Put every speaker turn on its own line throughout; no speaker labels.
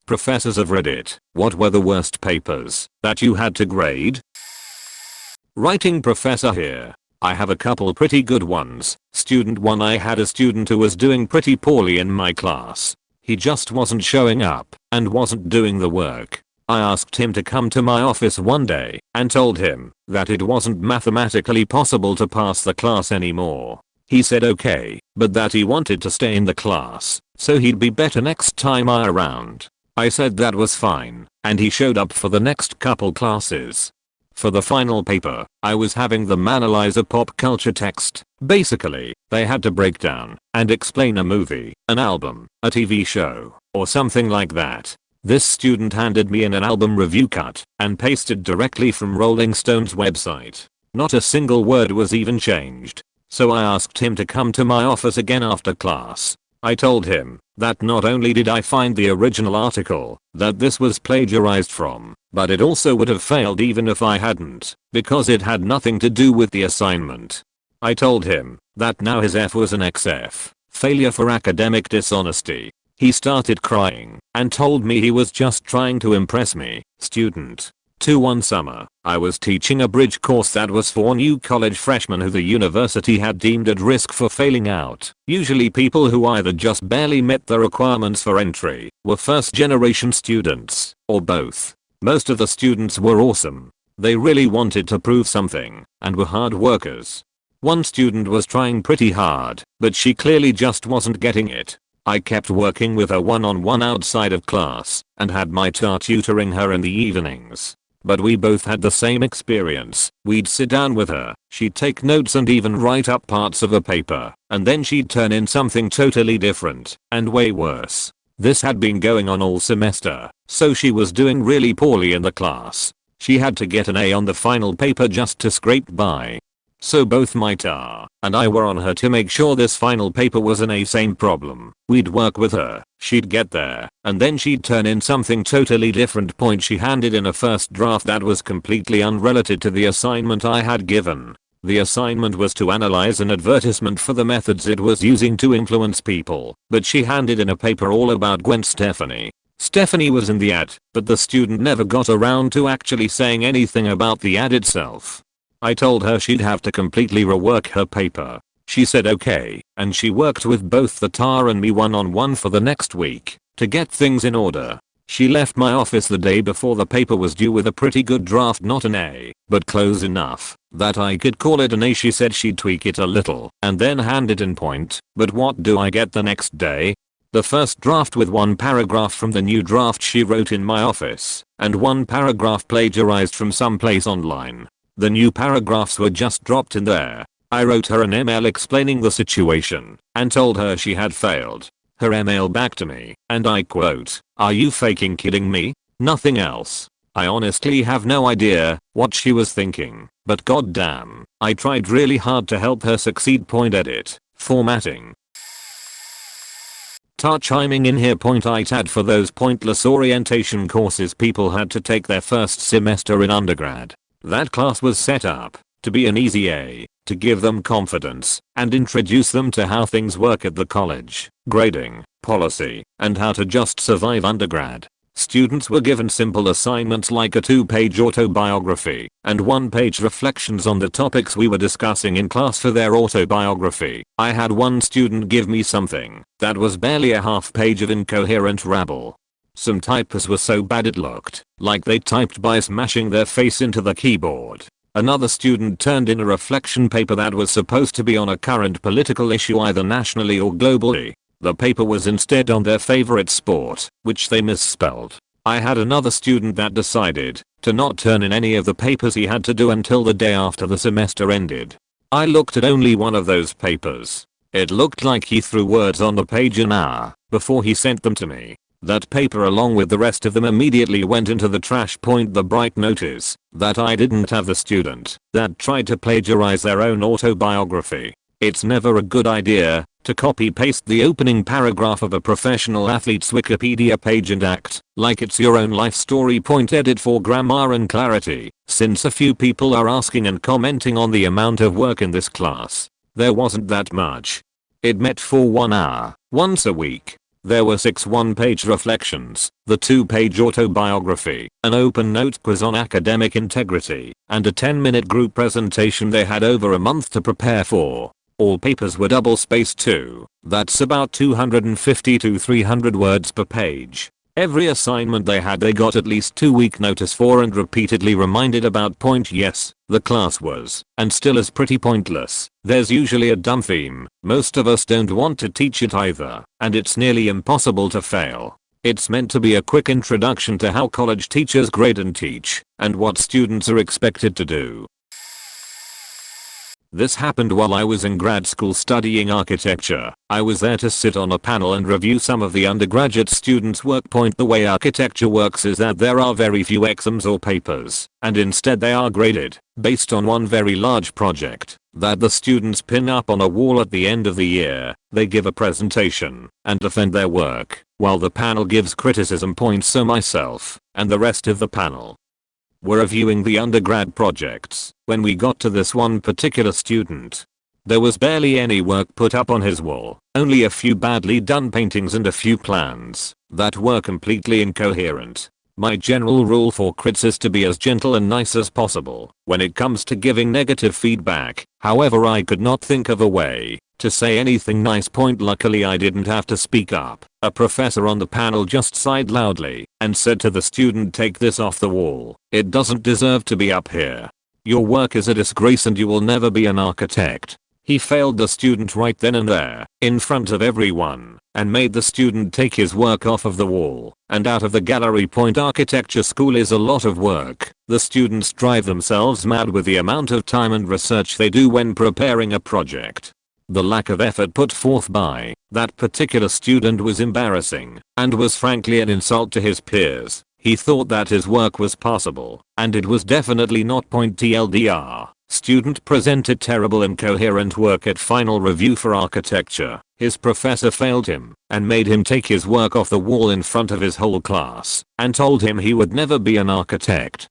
Professors of Reddit, what were the worst papers that you had to grade? Writing professor here. I have a couple pretty good ones. Student 1, I had a student who was doing pretty poorly in my class. He just wasn't showing up and wasn't doing the work. I asked him to come to my office one day and told him that it wasn't mathematically possible to pass the class anymore. He said okay, but that he wanted to stay in the class so he'd be better next time around. I said that was fine, and he showed up for the next couple classes. For the final paper, I was having them analyze a pop culture text. Basically, they had to break down and explain a movie, an album, a TV show, or something like that. This student handed me an album review cut and pasted directly from Rolling Stone's website. Not a single word was even changed. So I asked him to come to my office again after class. I told him that not only did I find the original article that this was plagiarized from, but it also would have failed even if I hadn't, because it had nothing to do with the assignment. I told him that now his F was an XF, failure for academic dishonesty. He started crying and told me he was just trying to impress me. Student 2, one summer, I was teaching a bridge course that was for new college freshmen who the university had deemed at risk for failing out. Usually people who either just barely met the requirements for entry, were first generation students, or both. Most of the students were awesome. They really wanted to prove something, and were hard workers. One student was trying pretty hard, but she clearly just wasn't getting it. I kept working with her one-on-one outside of class, and had my tutoring her in the evenings. But we both had the same experience. We'd sit down with her, she'd take notes and even write up parts of a paper, and then she'd turn in something totally different, and way worse. This had been going on all semester, so she was doing really poorly in the class. She had to get an A on the final paper just to scrape by. So both my TA and I were on her to make sure this final paper was an A. Same problem. We'd work with her, she'd get there, and then she'd turn in something totally different. She handed in a first draft that was completely unrelated to the assignment I had given. The assignment was to analyze an advertisement for the methods it was using to influence people, but she handed in a paper all about Gwen Stefani. Stephanie was in the ad, but the student never got around to actually saying anything about the ad itself. I told her she'd have to completely rework her paper. She said okay, and she worked with both the TA and me one-on-one for the next week to get things in order. She left my office the day before the paper was due with a pretty good draft, not an A, but close enough that I could call it an A. She said she'd tweak it a little and then hand it in point. But what do I get the next day? The first draft with one paragraph from the new draft she wrote in my office, and one paragraph plagiarized from someplace online. The new paragraphs were just dropped in there. I wrote her an email explaining the situation and told her she had failed. Her email back to me, and I quote, "Are you fucking kidding me? Nothing else." I honestly have no idea what she was thinking, but goddamn, I tried really hard to help her succeed. Edit. Formatting. TA chiming in here. I'd had for those pointless orientation courses people had to take their first semester in undergrad. That class was set up to be an easy A, to give them confidence and introduce them to how things work at the college, grading, policy, and how to just survive undergrad. Students were given simple assignments like a 2-page autobiography and 1-page reflections on the topics we were discussing in class for their autobiography. I had one student give me something that was barely a half-page of incoherent rabble. Some typos were so bad it looked like they typed by smashing their face into the keyboard. Another student turned in a reflection paper that was supposed to be on a current political issue either nationally or globally. The paper was instead on their favorite sport, which they misspelled. I had another student that decided to not turn in any of the papers he had to do until the day after the semester ended. I looked at only one of those papers. It looked like he threw words on the page an hour before he sent them to me. That paper along with the rest of them immediately went into the trash. The bright notice that I didn't have the student that tried to plagiarize their own autobiography. It's never a good idea to copy paste the opening paragraph of a professional athlete's Wikipedia page and act like it's your own life story. Edit for grammar and clarity. Since a few people are asking and commenting on the amount of work in this class, there wasn't that much. It met for 1 hour, once a week. There were 6 one-page reflections, the 2-page autobiography, an open note quiz on academic integrity, and a 10-minute group presentation they had over a month to prepare for. All papers were double-spaced too. That's about 250 to 300 words per page. Every assignment they had they got at least 2-week notice for and repeatedly reminded about. Yes, the class was, and still is, pretty pointless. There's usually a dumb theme. Most of us don't want to teach it either, and it's nearly impossible to fail. It's meant to be a quick introduction to how college teachers grade and teach, and what students are expected to do. This happened while I was in grad school studying architecture. I was there to sit on a panel and review some of the undergraduate students' work. The way architecture works is that there are very few exams or papers, and instead they are graded, based on one very large project, that the students pin up on a wall at the end of the year. They give a presentation, and defend their work, while the panel gives criticism points. So myself, and the rest of the panel, were reviewing the undergrad projects. When we got to this one particular student, there was barely any work put up on his wall, only a few badly done paintings and a few plans that were completely incoherent. My general rule for crits is to be as gentle and nice as possible when it comes to giving negative feedback. However, I could not think of a way to say anything nice. Luckily I didn't have to speak up. A professor on the panel just sighed loudly and said to the student, "Take this off the wall. It doesn't deserve to be up here. Your work is a disgrace and you will never be an architect." He failed the student right then and there, in front of everyone, and made the student take his work off of the wall and out of the gallery. Architecture school is a lot of work. The students drive themselves mad with the amount of time and research they do when preparing a project. The lack of effort put forth by that particular student was embarrassing, and was frankly an insult to his peers. He thought that his work was passable, and it was definitely not. TLDR. Student presented terrible incoherent work at final review for architecture. His professor failed him and made him take his work off the wall in front of his whole class and told him he would never be an architect.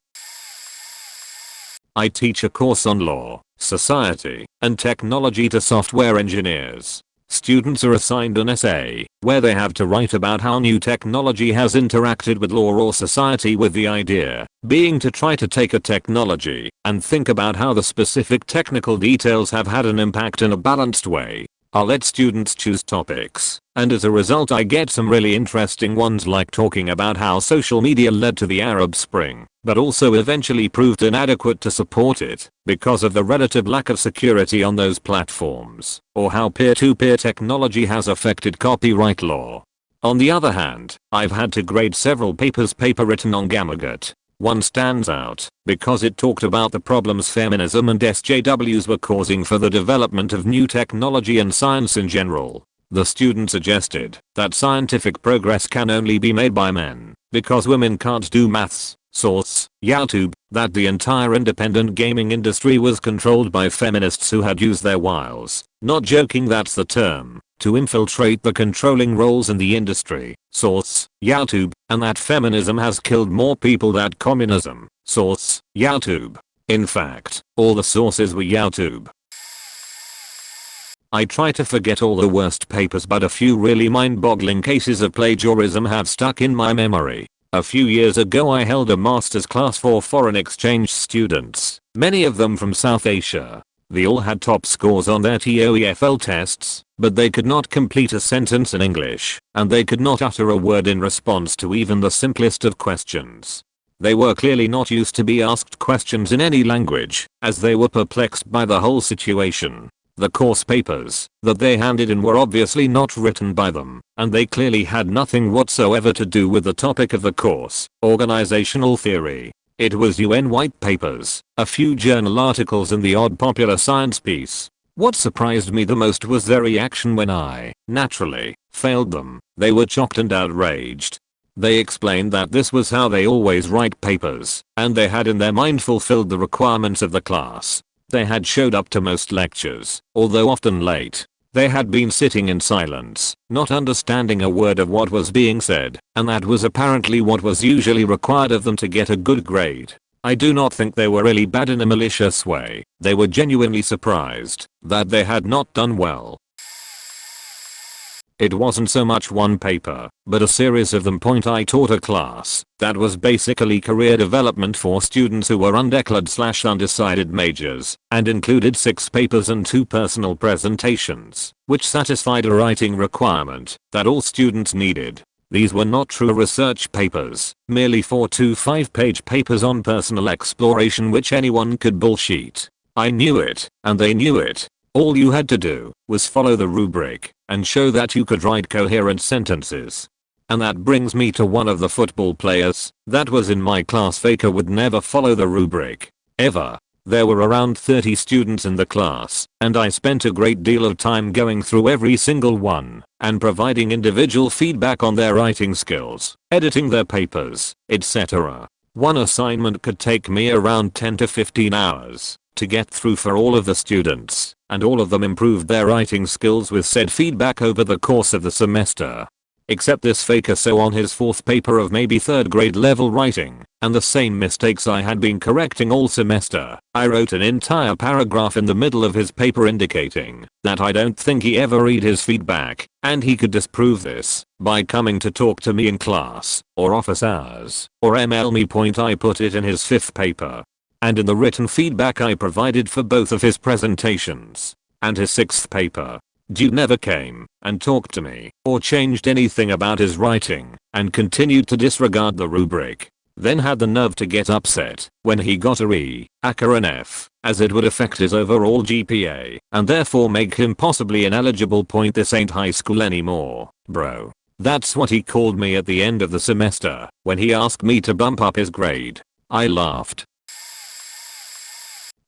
I teach a course on law, society, and technology to software engineers. Students are assigned an essay where they have to write about how new technology has interacted with law or society, with the idea being to try to take a technology and think about how the specific technical details have had an impact in a balanced way. I'll let students choose topics, and as a result I get some really interesting ones, like talking about how social media led to the Arab Spring, but also eventually proved inadequate to support it because of the relative lack of security on those platforms, or how peer-to-peer technology has affected copyright law. On the other hand, I've had to grade several papers. Paper written on Gamagat. One stands out because it talked about the problems feminism and SJWs were causing for the development of new technology and science in general. The student suggested that scientific progress can only be made by men because women can't do maths. Source: YouTube. That the entire independent gaming industry was controlled by feminists who had used their wiles, not joking, that's the term, to infiltrate the controlling roles in the industry. Source: YouTube. And that feminism has killed more people than communism. Source: YouTube. In fact, all the sources were YouTube. I try to forget all the worst papers, but a few really mind-boggling cases of plagiarism have stuck in my memory. A few years ago I held a master's class for foreign exchange students, many of them from South Asia. They all had top scores on their TOEFL tests, but they could not complete a sentence in English, and they could not utter a word in response to even the simplest of questions. They were clearly not used to be asked questions in any language, as they were perplexed by the whole situation. The course papers that they handed in were obviously not written by them, and they clearly had nothing whatsoever to do with the topic of the course, organizational theory. It was UN white papers, a few journal articles and the odd popular science piece. What surprised me the most was their reaction when I, naturally, failed them. They were shocked and outraged. They explained that this was how they always write papers, and they had in their mind fulfilled the requirements of the class. They had showed up to most lectures, although often late. They had been sitting in silence, not understanding a word of what was being said, and that was apparently what was usually required of them to get a good grade. I do not think they were really bad in a malicious way. They were genuinely surprised that they had not done well. It wasn't so much one paper, but a series of them. I taught a class that was basically career development for students who were undeclared/undecided majors, and included 6 papers and 2 personal presentations, which satisfied a writing requirement that all students needed. These were not true research papers, merely 4 to 5-page papers on personal exploration which anyone could bullshit. I knew it, and they knew it. All you had to do was follow the rubric and show that you could write coherent sentences. And that brings me to one of the football players that was in my class. Faker would never follow the rubric. Ever. There were around 30 students in the class, and I spent a great deal of time going through every single one and providing individual feedback on their writing skills, editing their papers, etc. One assignment could take me around 10 to 15 hours to get through for all of the students, and all of them improved their writing skills with said feedback over the course of the semester. Except this faker. So on his 4th paper of maybe 3rd grade level writing, and the same mistakes I had been correcting all semester, I wrote an entire paragraph in the middle of his paper indicating that I don't think he ever read his feedback, and he could disprove this by coming to talk to me in class, or office hours, or ML me. I put it in his 5th paper. And in the written feedback I provided for both of his presentations and his 6th paper. Dude never came and talked to me or changed anything about his writing, and continued to disregard the rubric. Then had the nerve to get upset when he got a E, or an F, as it would affect his overall GPA and therefore make him possibly ineligible. This ain't high school anymore, bro. That's what he called me at the end of the semester when he asked me to bump up his grade. I laughed.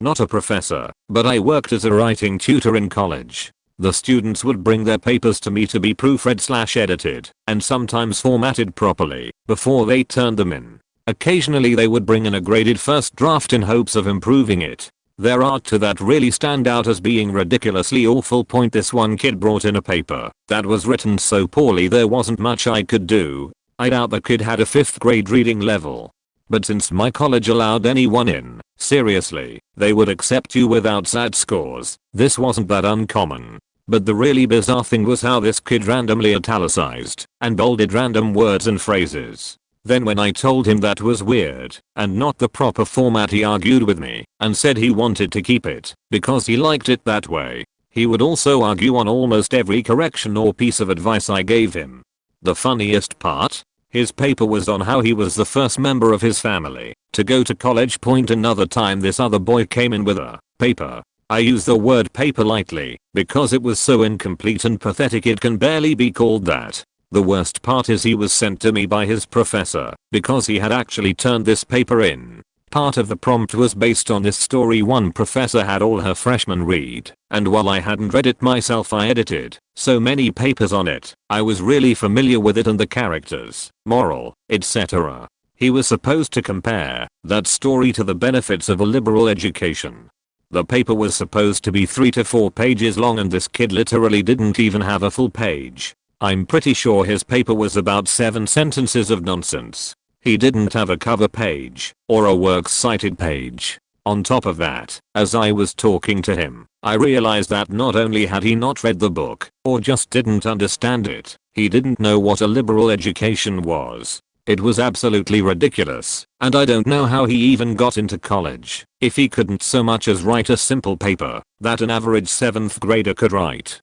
Not a professor, but I worked as a writing tutor in college. The students would bring their papers to me to be proofread/edited, and sometimes formatted properly, before they turned them in. Occasionally they would bring in a graded first draft in hopes of improving it. Their art to that really stand out as being ridiculously awful. This one kid brought in a paper that was written so poorly there wasn't much I could do. I doubt the kid had a 5th grade reading level. But since my college allowed anyone in, seriously, they would accept you without SAT scores. This wasn't that uncommon. But the really bizarre thing was how this kid randomly italicized and bolded random words and phrases. Then when I told him that was weird and not the proper format, he argued with me and said he wanted to keep it because he liked it that way. He would also argue on almost every correction or piece of advice I gave him. The funniest part? His paper was on how he was the first member of his family to go to college. Another time this other boy came in with a paper. I use the word paper lightly because it was so incomplete and pathetic it can barely be called that. The worst part is he was sent to me by his professor because he had actually turned this paper in. Part of the prompt was based on this story one professor had all her freshmen read, and while I hadn't read it myself I edited so many papers on it, I was really familiar with it and the characters, moral, etc. He was supposed to compare that story to the benefits of a liberal education. The paper was supposed to be 3 to 4 pages long and this kid literally didn't even have a full page. I'm pretty sure his paper was about 7 sentences of nonsense. He didn't have a cover page or a works cited page. On top of that, as I was talking to him, I realized that not only had he not read the book or just didn't understand it, he didn't know what a liberal education was. It was absolutely ridiculous, and I don't know how he even got into college if he couldn't so much as write a simple paper that an average 7th grader could write.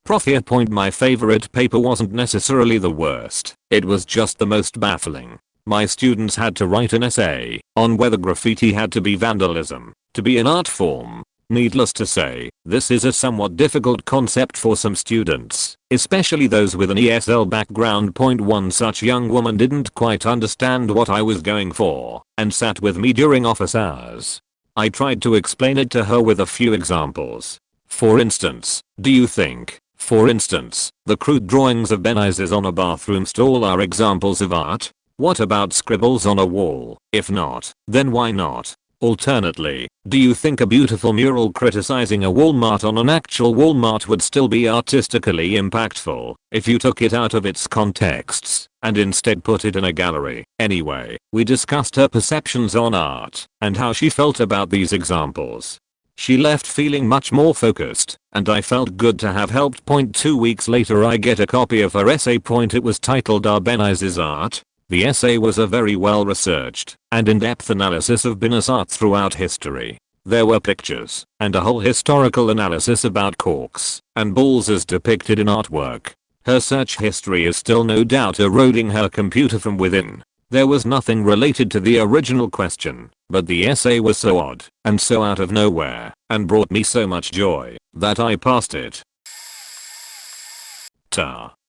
Prof here. My favorite paper wasn't necessarily the worst, it was just the most baffling. My students had to write an essay on whether graffiti had to be vandalism to be an art form. Needless to say, this is a somewhat difficult concept for some students, especially those with an ESL background. One such young woman didn't quite understand what I was going for and sat with me during office hours. I tried to explain it to her with a few examples. For instance, do you think, for instance, the crude drawings of Benizes on a bathroom stall are examples of art? What about scribbles on a wall? If not, then why not? Alternately, do you think a beautiful mural criticizing a Walmart on an actual Walmart would still be artistically impactful if you took it out of its contexts and instead put it in a gallery? Anyway, we discussed her perceptions on art and how she felt about these examples. She left feeling much more focused, and I felt good to have helped. 2 weeks later I get a copy of her essay. It was titled Urbanizes Art. The essay was a very well researched and in-depth analysis of business art throughout history. There were pictures and a whole historical analysis about corks and balls as depicted in artwork. Her search history is still no doubt eroding her computer from within. There was nothing related to the original question, but the essay was so odd and so out of nowhere and brought me so much joy that I passed it.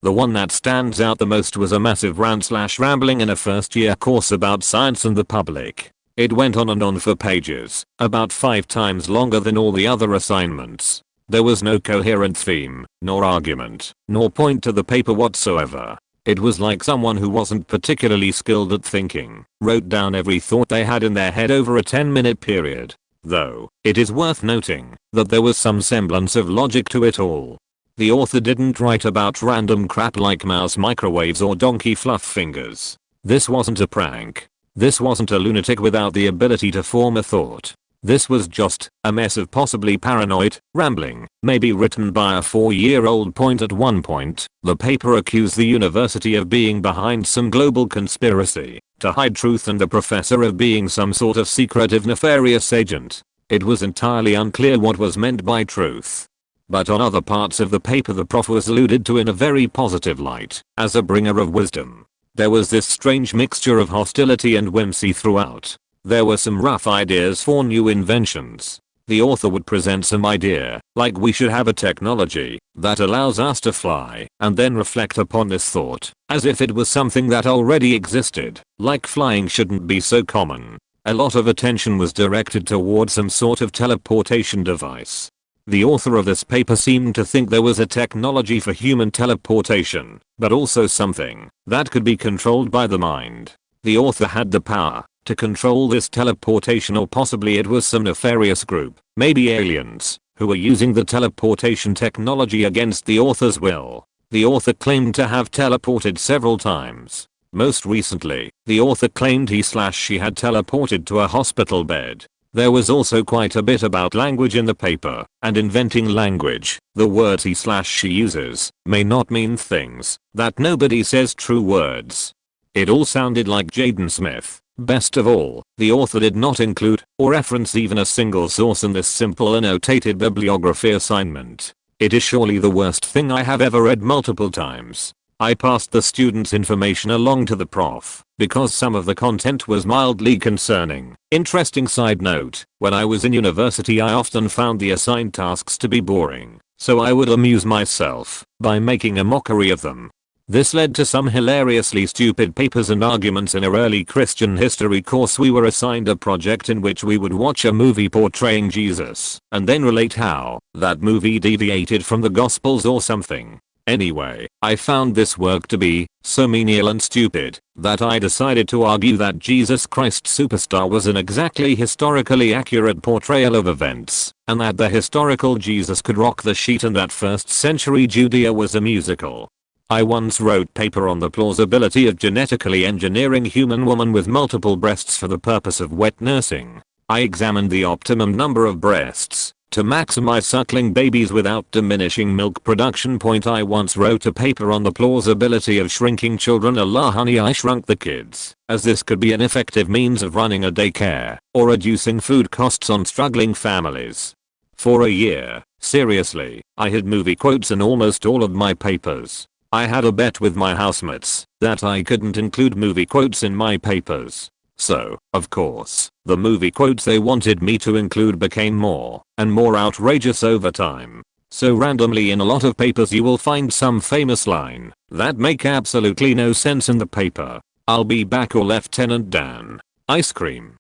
The one that stands out the most was a massive rant/rambling in a first year course about science and the public. It went on and on for pages, about 5 times longer than all the other assignments. There was no coherent theme, nor argument, nor point to the paper whatsoever. It was like someone who wasn't particularly skilled at thinking wrote down every thought they had in their head over a 10-minute period. Though, it is worth noting that there was some semblance of logic to it all. The author didn't write about random crap like mouse microwaves or donkey fluff fingers. This wasn't a prank. This wasn't a lunatic without the ability to form a thought. This was just a mess of possibly paranoid rambling, maybe written by a 4-year-old. At one point, the paper accused the university of being behind some global conspiracy to hide truth and the professor of being some sort of secretive nefarious agent. It was entirely unclear what was meant by truth. But on other parts of the paper the prof was alluded to in a very positive light as a bringer of wisdom. There was this strange mixture of hostility and whimsy throughout. There were some rough ideas for new inventions. The author would present some idea, like we should have a technology that allows us to fly, and then reflect upon this thought, as if it was something that already existed, like flying shouldn't be so common. A lot of attention was directed toward some sort of teleportation device. The author of this paper seemed to think there was a technology for human teleportation, but also something that could be controlled by the mind. The author had the power to control this teleportation, or possibly it was some nefarious group, maybe aliens, who were using the teleportation technology against the author's will. The author claimed to have teleported several times. Most recently, the author claimed he/she had teleported to a hospital bed. There was also quite a bit about language in the paper, and inventing language. The words he/she uses may not mean things that nobody says true words. It all sounded like Jaden Smith. Best of all, the author did not include or reference even a single source in this simple annotated bibliography assignment. It is surely the worst thing I have ever read multiple times. I passed the students' information along to the prof because some of the content was mildly concerning. Interesting side note, when I was in university I often found the assigned tasks to be boring, so I would amuse myself by making a mockery of them. This led to some hilariously stupid papers and arguments. In our early Christian history course we were assigned a project in which we would watch a movie portraying Jesus and then relate how that movie deviated from the Gospels or something. Anyway, I found this work to be so menial and stupid that I decided to argue that Jesus Christ Superstar was an exactly historically accurate portrayal of events, and that the historical Jesus could rock the sheet and that 1st century Judea was a musical. I once wrote paper on the plausibility of genetically engineering human woman with multiple breasts for the purpose of wet nursing. I examined the optimum number of breasts to maximize suckling babies without diminishing milk production. I once wrote a paper on the plausibility of shrinking children a la Honey I Shrunk the Kids, as this could be an effective means of running a daycare or reducing food costs on struggling families. For a year, seriously, I had movie quotes in almost all of my papers. I had a bet with my housemates that I couldn't include movie quotes in my papers. So, of course, the movie quotes they wanted me to include became more and more outrageous over time. So randomly in a lot of papers you will find some famous line that make absolutely no sense in the paper. I'll be back or Lieutenant Dan. Ice cream.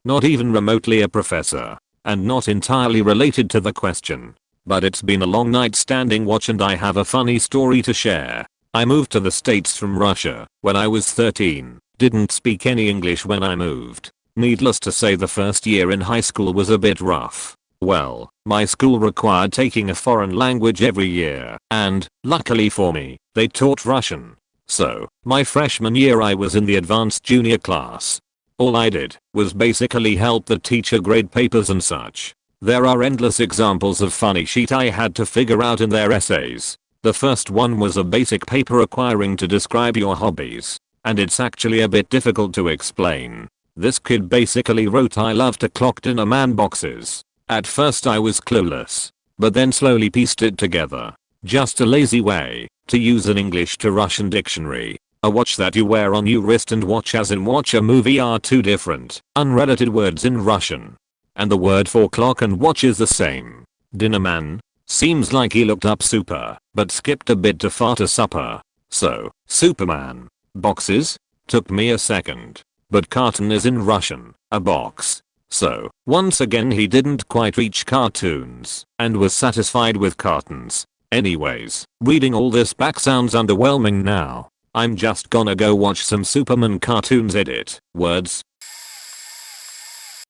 Not even remotely a professor, and not entirely related to the question. But it's been a long night standing watch and I have a funny story to share. I moved to the States from Russia when I was 13. Didn't speak any English when I moved. Needless to say the first year in high school was a bit rough. Well, my school required taking a foreign language every year, and, luckily for me, they taught Russian. So, my freshman year I was in the advanced junior class. All I did was basically help the teacher grade papers and such. There are endless examples of funny shit I had to figure out in their essays. The first one was a basic paper requiring to describe your hobbies. And it's actually a bit difficult to explain. This kid basically wrote I love to clock dinner man boxes. At first I was clueless. But then slowly pieced it together. Just a lazy way to use an English to Russian dictionary. A watch that you wear on your wrist and watch as in watch a movie are two different, unrelated words in Russian. And the word for clock and watch is the same. Dinnerman. Seems like he looked up super, but skipped a bit to far to supper. So, Superman. Boxes? Took me a second. But carton is in Russian, a box. So, once again he didn't quite reach cartoons, and was satisfied with cartons. Anyways, reading all this back sounds underwhelming now. I'm just gonna go watch some Superman cartoons edit. Words.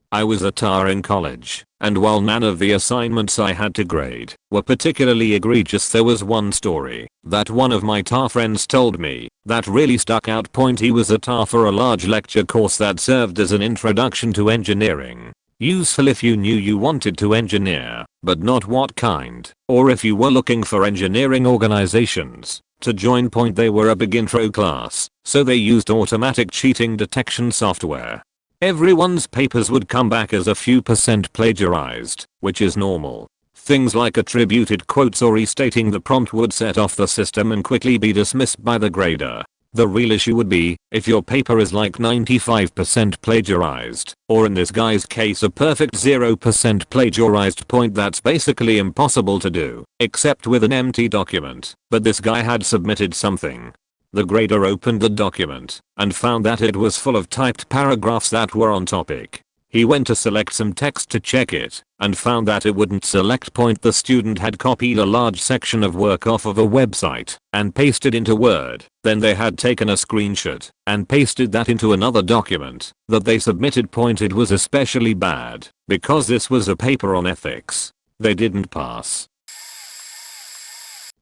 I was a tar in college, and while none of the assignments I had to grade were particularly egregious, there was one story that one of my tar friends told me that really stuck out. He was a tar for a large lecture course that served as an introduction to engineering. Useful if you knew you wanted to engineer, but not what kind, or if you were looking for engineering organizations to join. They were a big intro class, so they used automatic cheating detection software. Everyone's papers would come back as a few % plagiarized, which is normal. Things like attributed quotes or restating the prompt would set off the system and quickly be dismissed by the grader. The real issue would be if your paper is like 95% plagiarized, or in this guy's case a perfect 0% plagiarized. That's basically impossible to do, except with an empty document. But this guy had submitted something. The grader opened the document and found that it was full of typed paragraphs that were on topic. He went to select some text to check it and found that it wouldn't select. The student had copied a large section of work off of a website and pasted into Word. Then they had taken a screenshot and pasted that into another document that they submitted. It was especially bad because this was a paper on ethics. They didn't pass.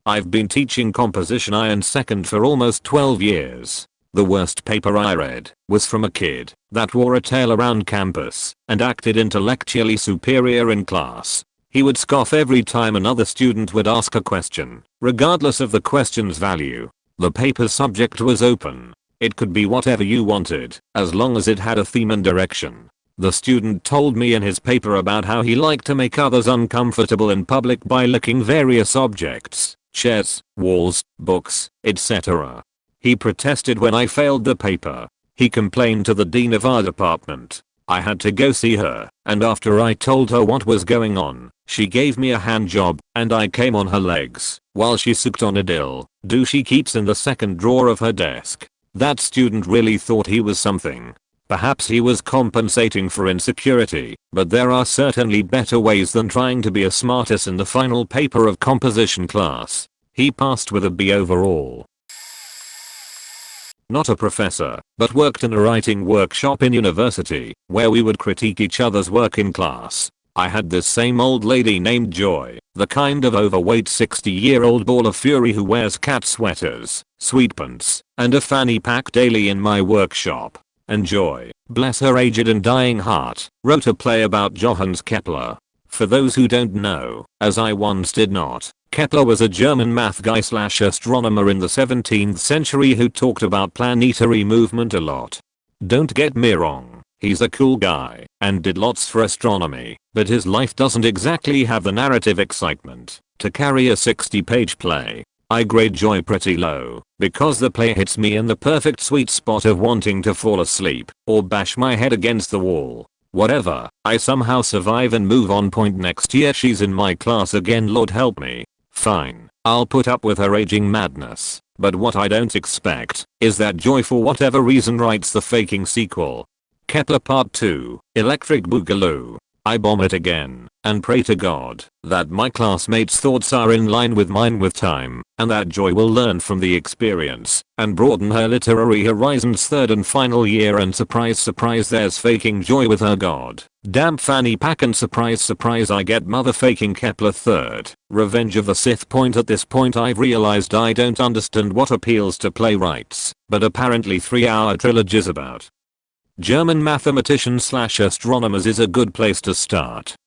I've been teaching composition in second for almost 12 years. The worst paper I read was from a kid that wore a tail around campus and acted intellectually superior in class. He would scoff every time another student would ask a question, regardless of the question's value. The paper's subject was open. It could be whatever you wanted, as long as it had a theme and direction. The student told me in his paper about how he liked to make others uncomfortable in public by licking various objects. Chairs, walls, books, etc. He protested when I failed the paper. He complained to the dean of our department. I had to go see her, and after I told her what was going on, she gave me a hand job, and I came on her legs while she sucked on a dildo she keeps in the second drawer of her desk. That student really thought he was something. Perhaps he was compensating for insecurity, but there are certainly better ways than trying to be a smartass in the final paper of composition class. He passed with a B overall. Not a professor, but worked in a writing workshop in university, where we would critique each other's work in class. I had this same old lady named Joy, the kind of overweight 60-year-old ball of fury who wears cat sweaters, sweatpants, and a fanny pack daily in my workshop. And Joy, bless her aged and dying heart, wrote a play about Johannes Kepler. For those who don't know, as I once did not, Kepler was a German math guy / astronomer in the 17th century who talked about planetary movement a lot. Don't get me wrong, he's a cool guy and did lots for astronomy, but his life doesn't exactly have the narrative excitement to carry a 60-page play. I grade Joy pretty low because the play hits me in the perfect sweet spot of wanting to fall asleep or bash my head against the wall. Whatever, I somehow survive and move on. Next year she's in my class again, Lord help me. Fine, I'll put up with her aging madness, but what I don't expect is that Joy for whatever reason writes the faking sequel. Kepler Part 2, Electric Boogaloo. I bomb it again, and pray to God that my classmates' thoughts are in line with mine with time, and that Joy will learn from the experience and broaden her literary horizons. Third and final year, and surprise surprise there's faking Joy with her god damn fanny pack, and surprise surprise I get mother faking Kepler. Third, Revenge of the Sith. At this point I've realized I don't understand what appeals to playwrights, but apparently 3-hour trilogies about German mathematicians/astronomers is a good place to start.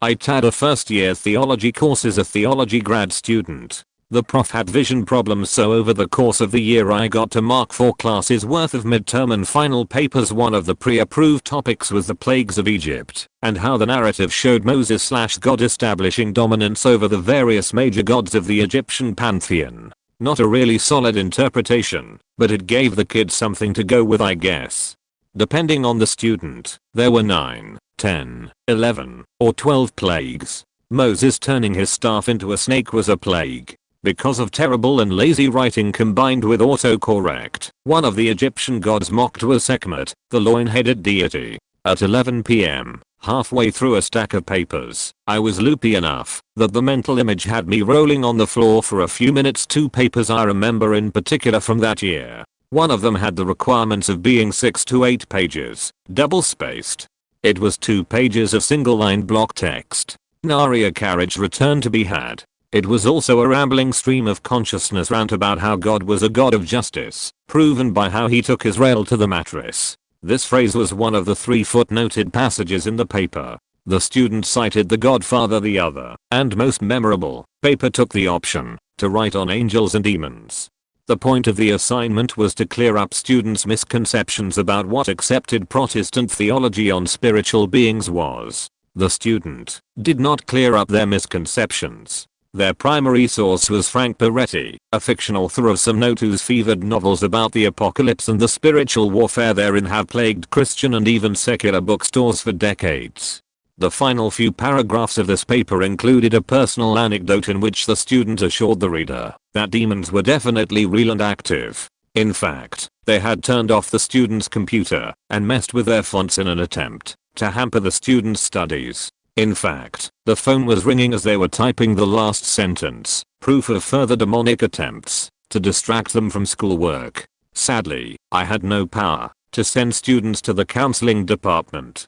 I had a first year theology course as a theology grad student. The prof had vision problems, so over the course of the year I got to mark 4 classes worth of midterm and final papers. One of the pre-approved topics was the plagues of Egypt, and how the narrative showed Moses/God establishing dominance over the various major gods of the Egyptian pantheon. Not a really solid interpretation, but it gave the kids something to go with, I guess. Depending on the student, there were 9, 10, 11, or 12 plagues. Moses turning his staff into a snake was a plague. Because of terrible and lazy writing combined with autocorrect, one of the Egyptian gods mocked was Sekhmet, the lion-headed deity. At 11 PM, halfway through a stack of papers, I was loopy enough that the mental image had me rolling on the floor for a few minutes. 2 papers I remember in particular from that year. One of them had the requirements of being 6 to 8 pages, double-spaced. It was 2 pages of single-line block text. Nary a carriage return to be had. It was also a rambling stream of consciousness rant about how God was a God of justice, proven by how he took Israel to the mattress. This phrase was one of the 3 footnoted passages in the paper. The student cited The Godfather. The other, and most memorable, paper took the option to write on angels and demons. The point of the assignment was to clear up students' misconceptions about what accepted Protestant theology on spiritual beings was. The student did not clear up their misconceptions. Their primary source was Frank Peretti, a fictional author of some note whose fevered novels about the apocalypse and the spiritual warfare therein have plagued Christian and even secular bookstores for decades. The final few paragraphs of this paper included a personal anecdote in which the student assured the reader that demons were definitely real and active. In fact, they had turned off the student's computer and messed with their fonts in an attempt to hamper the student's studies. In fact, the phone was ringing as they were typing the last sentence, proof of further demonic attempts to distract them from schoolwork. Sadly, I had no power to send students to the counseling department.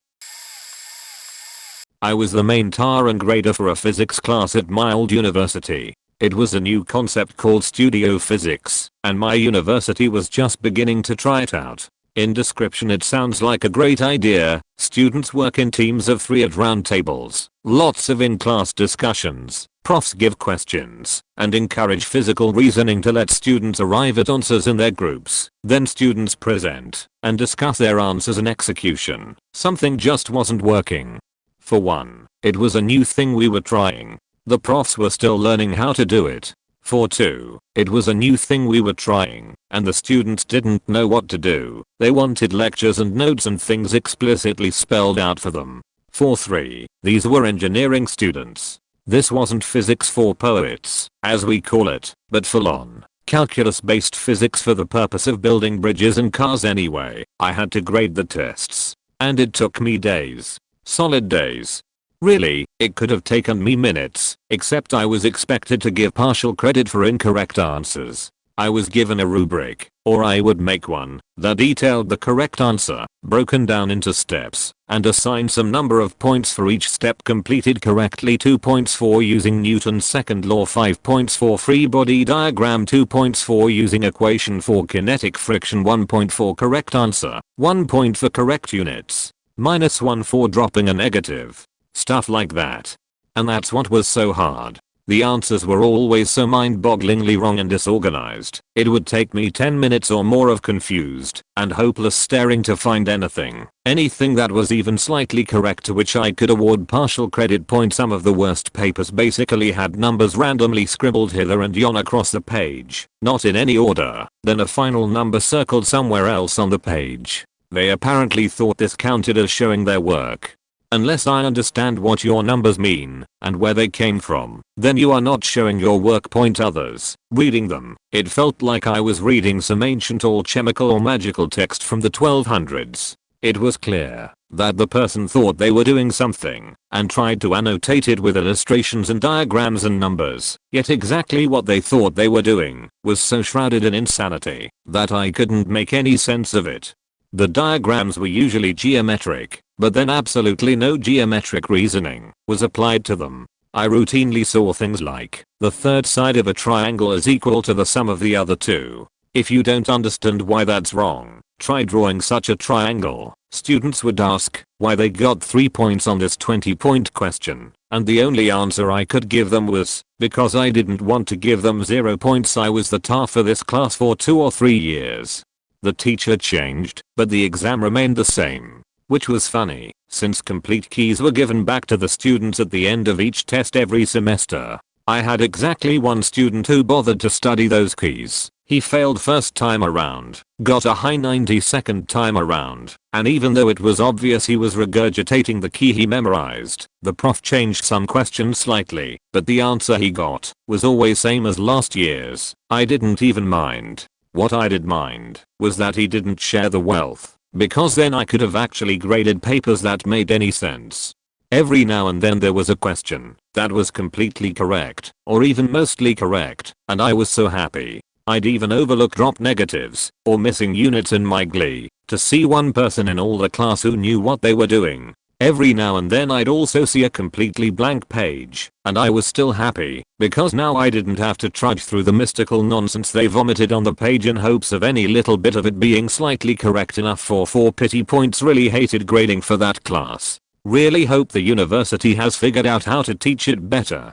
I was the main tar and grader for a physics class at my old university. It was a new concept called studio physics, and my university was just beginning to try it out. In description it sounds like a great idea. Students work in teams of 3 at round tables, lots of in-class discussions, profs give questions, and encourage physical reasoning to let students arrive at answers in their groups. Then students present and discuss their answers and execution. Something just wasn't working. For one, it was a new thing we were trying. The profs were still learning how to do it. For 2, it was a new thing we were trying, and the students didn't know what to do. They wanted lectures and notes and things explicitly spelled out for them. For 3, these were engineering students. This wasn't physics for poets, as we call it, but full-on, calculus-based physics for the purpose of building bridges and cars anyway. I had to grade the tests, and it took me days. Solid days. Really, it could have taken me minutes, except I was expected to give partial credit for incorrect answers. I was given a rubric, or I would make one, that detailed the correct answer, broken down into steps, and assigned some number of points for each step completed correctly. 2 points for using Newton's second law, 5 points for free body diagram, 2 points for using equation for kinetic friction, 1 point for correct answer, 1 point for correct units, -1 for dropping a negative. Stuff like that. And that's what was so hard. The answers were always so mind-bogglingly wrong and disorganized. It would take me 10 minutes or more of confused and hopeless staring to find anything that was even slightly correct to which I could award partial credit point. Some of the worst papers basically had numbers randomly scribbled hither and yon across the page, not in any order, then a final number circled somewhere else on the page. They apparently thought this counted as showing their work. Unless I understand what your numbers mean and where they came from, then you are not showing your work. Others, reading them, it felt like I was reading some ancient alchemical or magical text from the 1200s. It was clear that the person thought they were doing something and tried to annotate it with illustrations and diagrams and numbers, yet exactly what they thought they were doing was so shrouded in insanity that I couldn't make any sense of it. The diagrams were usually geometric, but then absolutely no geometric reasoning was applied to them. I routinely saw things like, the third side of a triangle is equal to the sum of the other two. If you don't understand why that's wrong, Try drawing such a triangle. Students would ask why they got 3 points on this 20-point question, and the only answer I could give them was, because I didn't want to give them 0 points. I was the tar for this class for 2 or 3 years. The teacher changed, but the exam remained the same. Which was funny, since complete keys were given back to the students at the end of each test every semester. I had exactly one student who bothered to study those keys. He failed first time around, got a high 90 second time around, and even though it was obvious he was regurgitating the key he memorized, the prof changed some questions slightly, but the answer he got was always same as last year's. I didn't even mind. What I did mind was that he didn't share the wealth, because then I could have actually graded papers that made any sense. Every now and then there was a question that was completely correct, or even mostly correct, and I was so happy. I'd even overlook drop negatives or missing units in my glee to see one person in all the class who knew what they were doing. Every now and then I'd also see a completely blank page, and I was still happy because now I didn't have to trudge through the mystical nonsense they vomited on the page in hopes of any little bit of it being slightly correct enough for 4 pity points. Really hated grading for that class. Really hope the university has figured out how to teach it better.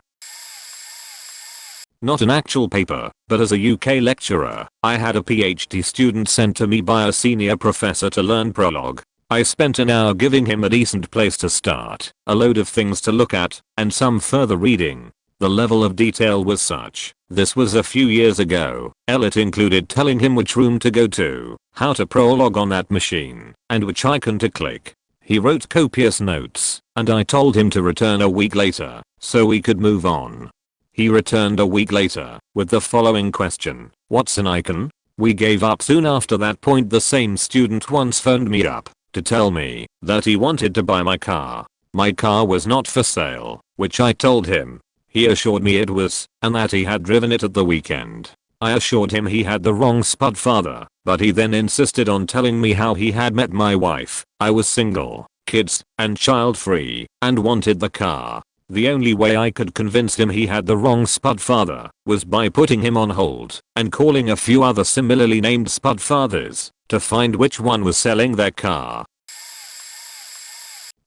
Not an actual paper, but as a UK lecturer, I had a PhD student sent to me by a senior professor to learn prologue. I spent an hour giving him a decent place to start, a load of things to look at, and some further reading. The level of detail was such. This was a few years ago. It included telling him which room to go to, how to prologue on that machine, and which icon to click. He wrote copious notes, and I told him to return a week later, so we could move on. He returned a week later, with the following question: what's an icon? We gave up soon after that point. The same student once phoned me up to tell me that he wanted to buy my car. My car was not for sale, which I told him. He assured me it was, and that he had driven it at the weekend. I assured him he had the wrong spud father, but he then insisted on telling me how he had met my wife. I was single, kids, and child free, and wanted the car. The only way I could convince him he had the wrong spud father was by putting him on hold and calling a few other similarly named spud fathers to find which one was selling their car.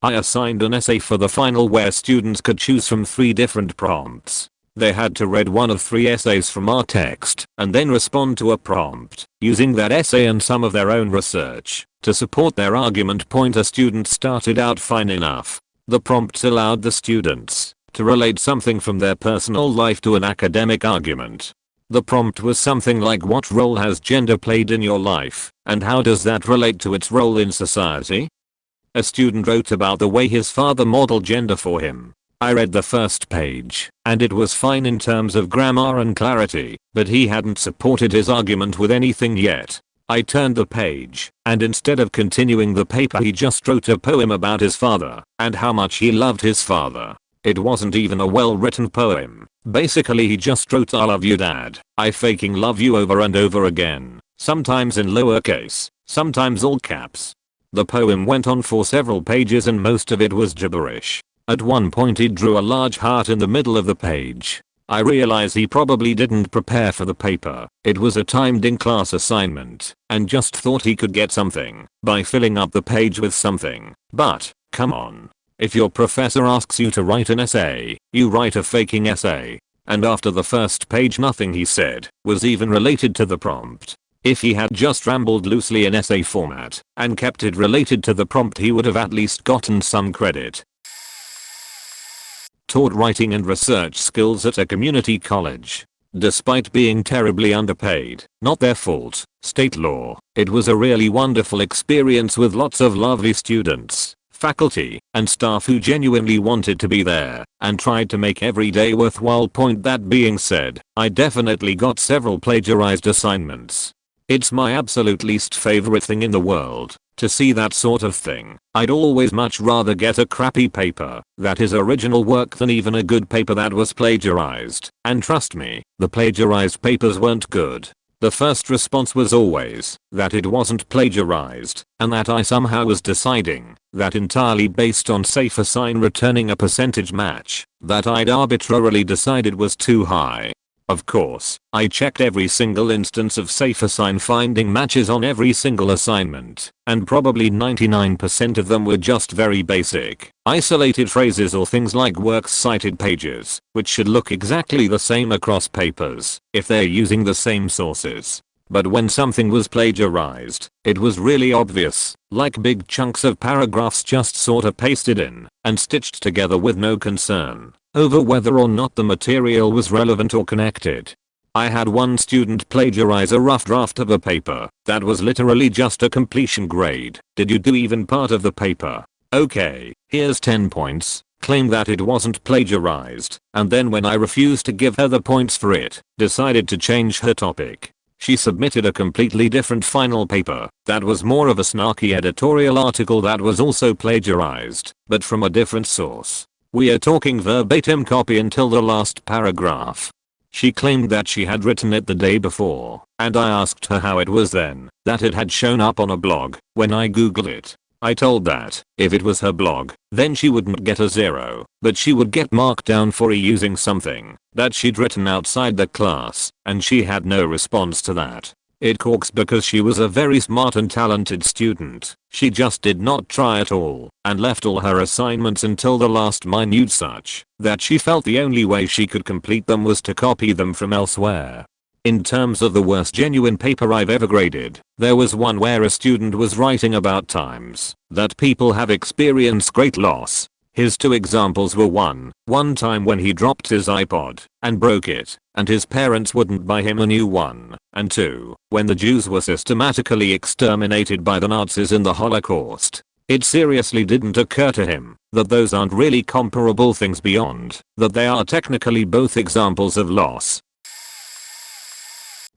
I assigned an essay for the final where students could choose from 3 different prompts. They had to read one of 3 essays from our text and then respond to a prompt using that essay and some of their own research to support their argument point. A student started out fine enough. The prompts allowed the students to relate something from their personal life to an academic argument. The prompt was something like, what role has gender played in your life, and how does that relate to its role in society? A student wrote about the way his father modeled gender for him. I read the first page, and it was fine in terms of grammar and clarity, but he hadn't supported his argument with anything yet. I turned the page, and instead of continuing the paper he just wrote a poem about his father, and how much he loved his father. It wasn't even a well-written poem. Basically he just wrote, I love you dad, I faking love you over and over again, sometimes in lowercase, sometimes all caps. The poem went on for several pages and most of it was gibberish. At one point he drew a large heart in the middle of the page. I realize he probably didn't prepare for the paper. It was a timed in-class assignment, and just thought he could get something by filling up the page with something. But, come on. If your professor asks you to write an essay, you write a faking essay. And after the first page nothing he said was even related to the prompt. If he had just rambled loosely in essay format and kept it related to the prompt he would have at least gotten some credit. Taught writing and research skills at a community college. Despite being terribly underpaid, not their fault, state law, it was a really wonderful experience with lots of lovely students, faculty, and staff who genuinely wanted to be there and tried to make every day worthwhile. Point that being said, I definitely got several plagiarized assignments. It's my absolute least favorite thing in the world to see that sort of thing. I'd always much rather get a crappy paper that is original work than even a good paper that was plagiarized. And trust me, the plagiarized papers weren't good. The first response was always that it wasn't plagiarized and that I somehow was deciding that entirely based on safe assign returning a percentage match that I'd arbitrarily decided was too high. Of course, I checked every single instance of safe assign finding matches on every single assignment, and probably 99% of them were just very basic, isolated phrases or things like works cited pages, which should look exactly the same across papers, if they're using the same sources. But when something was plagiarized, it was really obvious, like big chunks of paragraphs just sorta pasted in and stitched together with no concern over whether or not the material was relevant or connected. I had one student plagiarize a rough draft of a paper that was literally just a completion grade. Did you do even part of the paper? Okay, here's 10 points. Claim that it wasn't plagiarized, and then when I refused to give her the points for it, decided to change her topic. She submitted a completely different final paper that was more of a snarky editorial article that was also plagiarized, but from a different source. We are talking verbatim copy until the last paragraph. She claimed that she had written it the day before, and I asked her how it was then that it had shown up on a blog when I googled it. I told that if it was her blog, then she wouldn't get a 0, but she would get marked down for using something that she'd written outside the class, and she had no response to that. It corks because she was a very smart and talented student. She just did not try at all and left all her assignments until the last minute such that she felt the only way she could complete them was to copy them from elsewhere. In terms of the worst genuine paper I've ever graded, there was one where a student was writing about times that people have experienced great loss. His two examples were one time when he dropped his iPod and broke it, and his parents wouldn't buy him a new one, and 2, when the Jews were systematically exterminated by the Nazis in the Holocaust. It seriously didn't occur to him that those aren't really comparable things beyond that they are technically both examples of loss.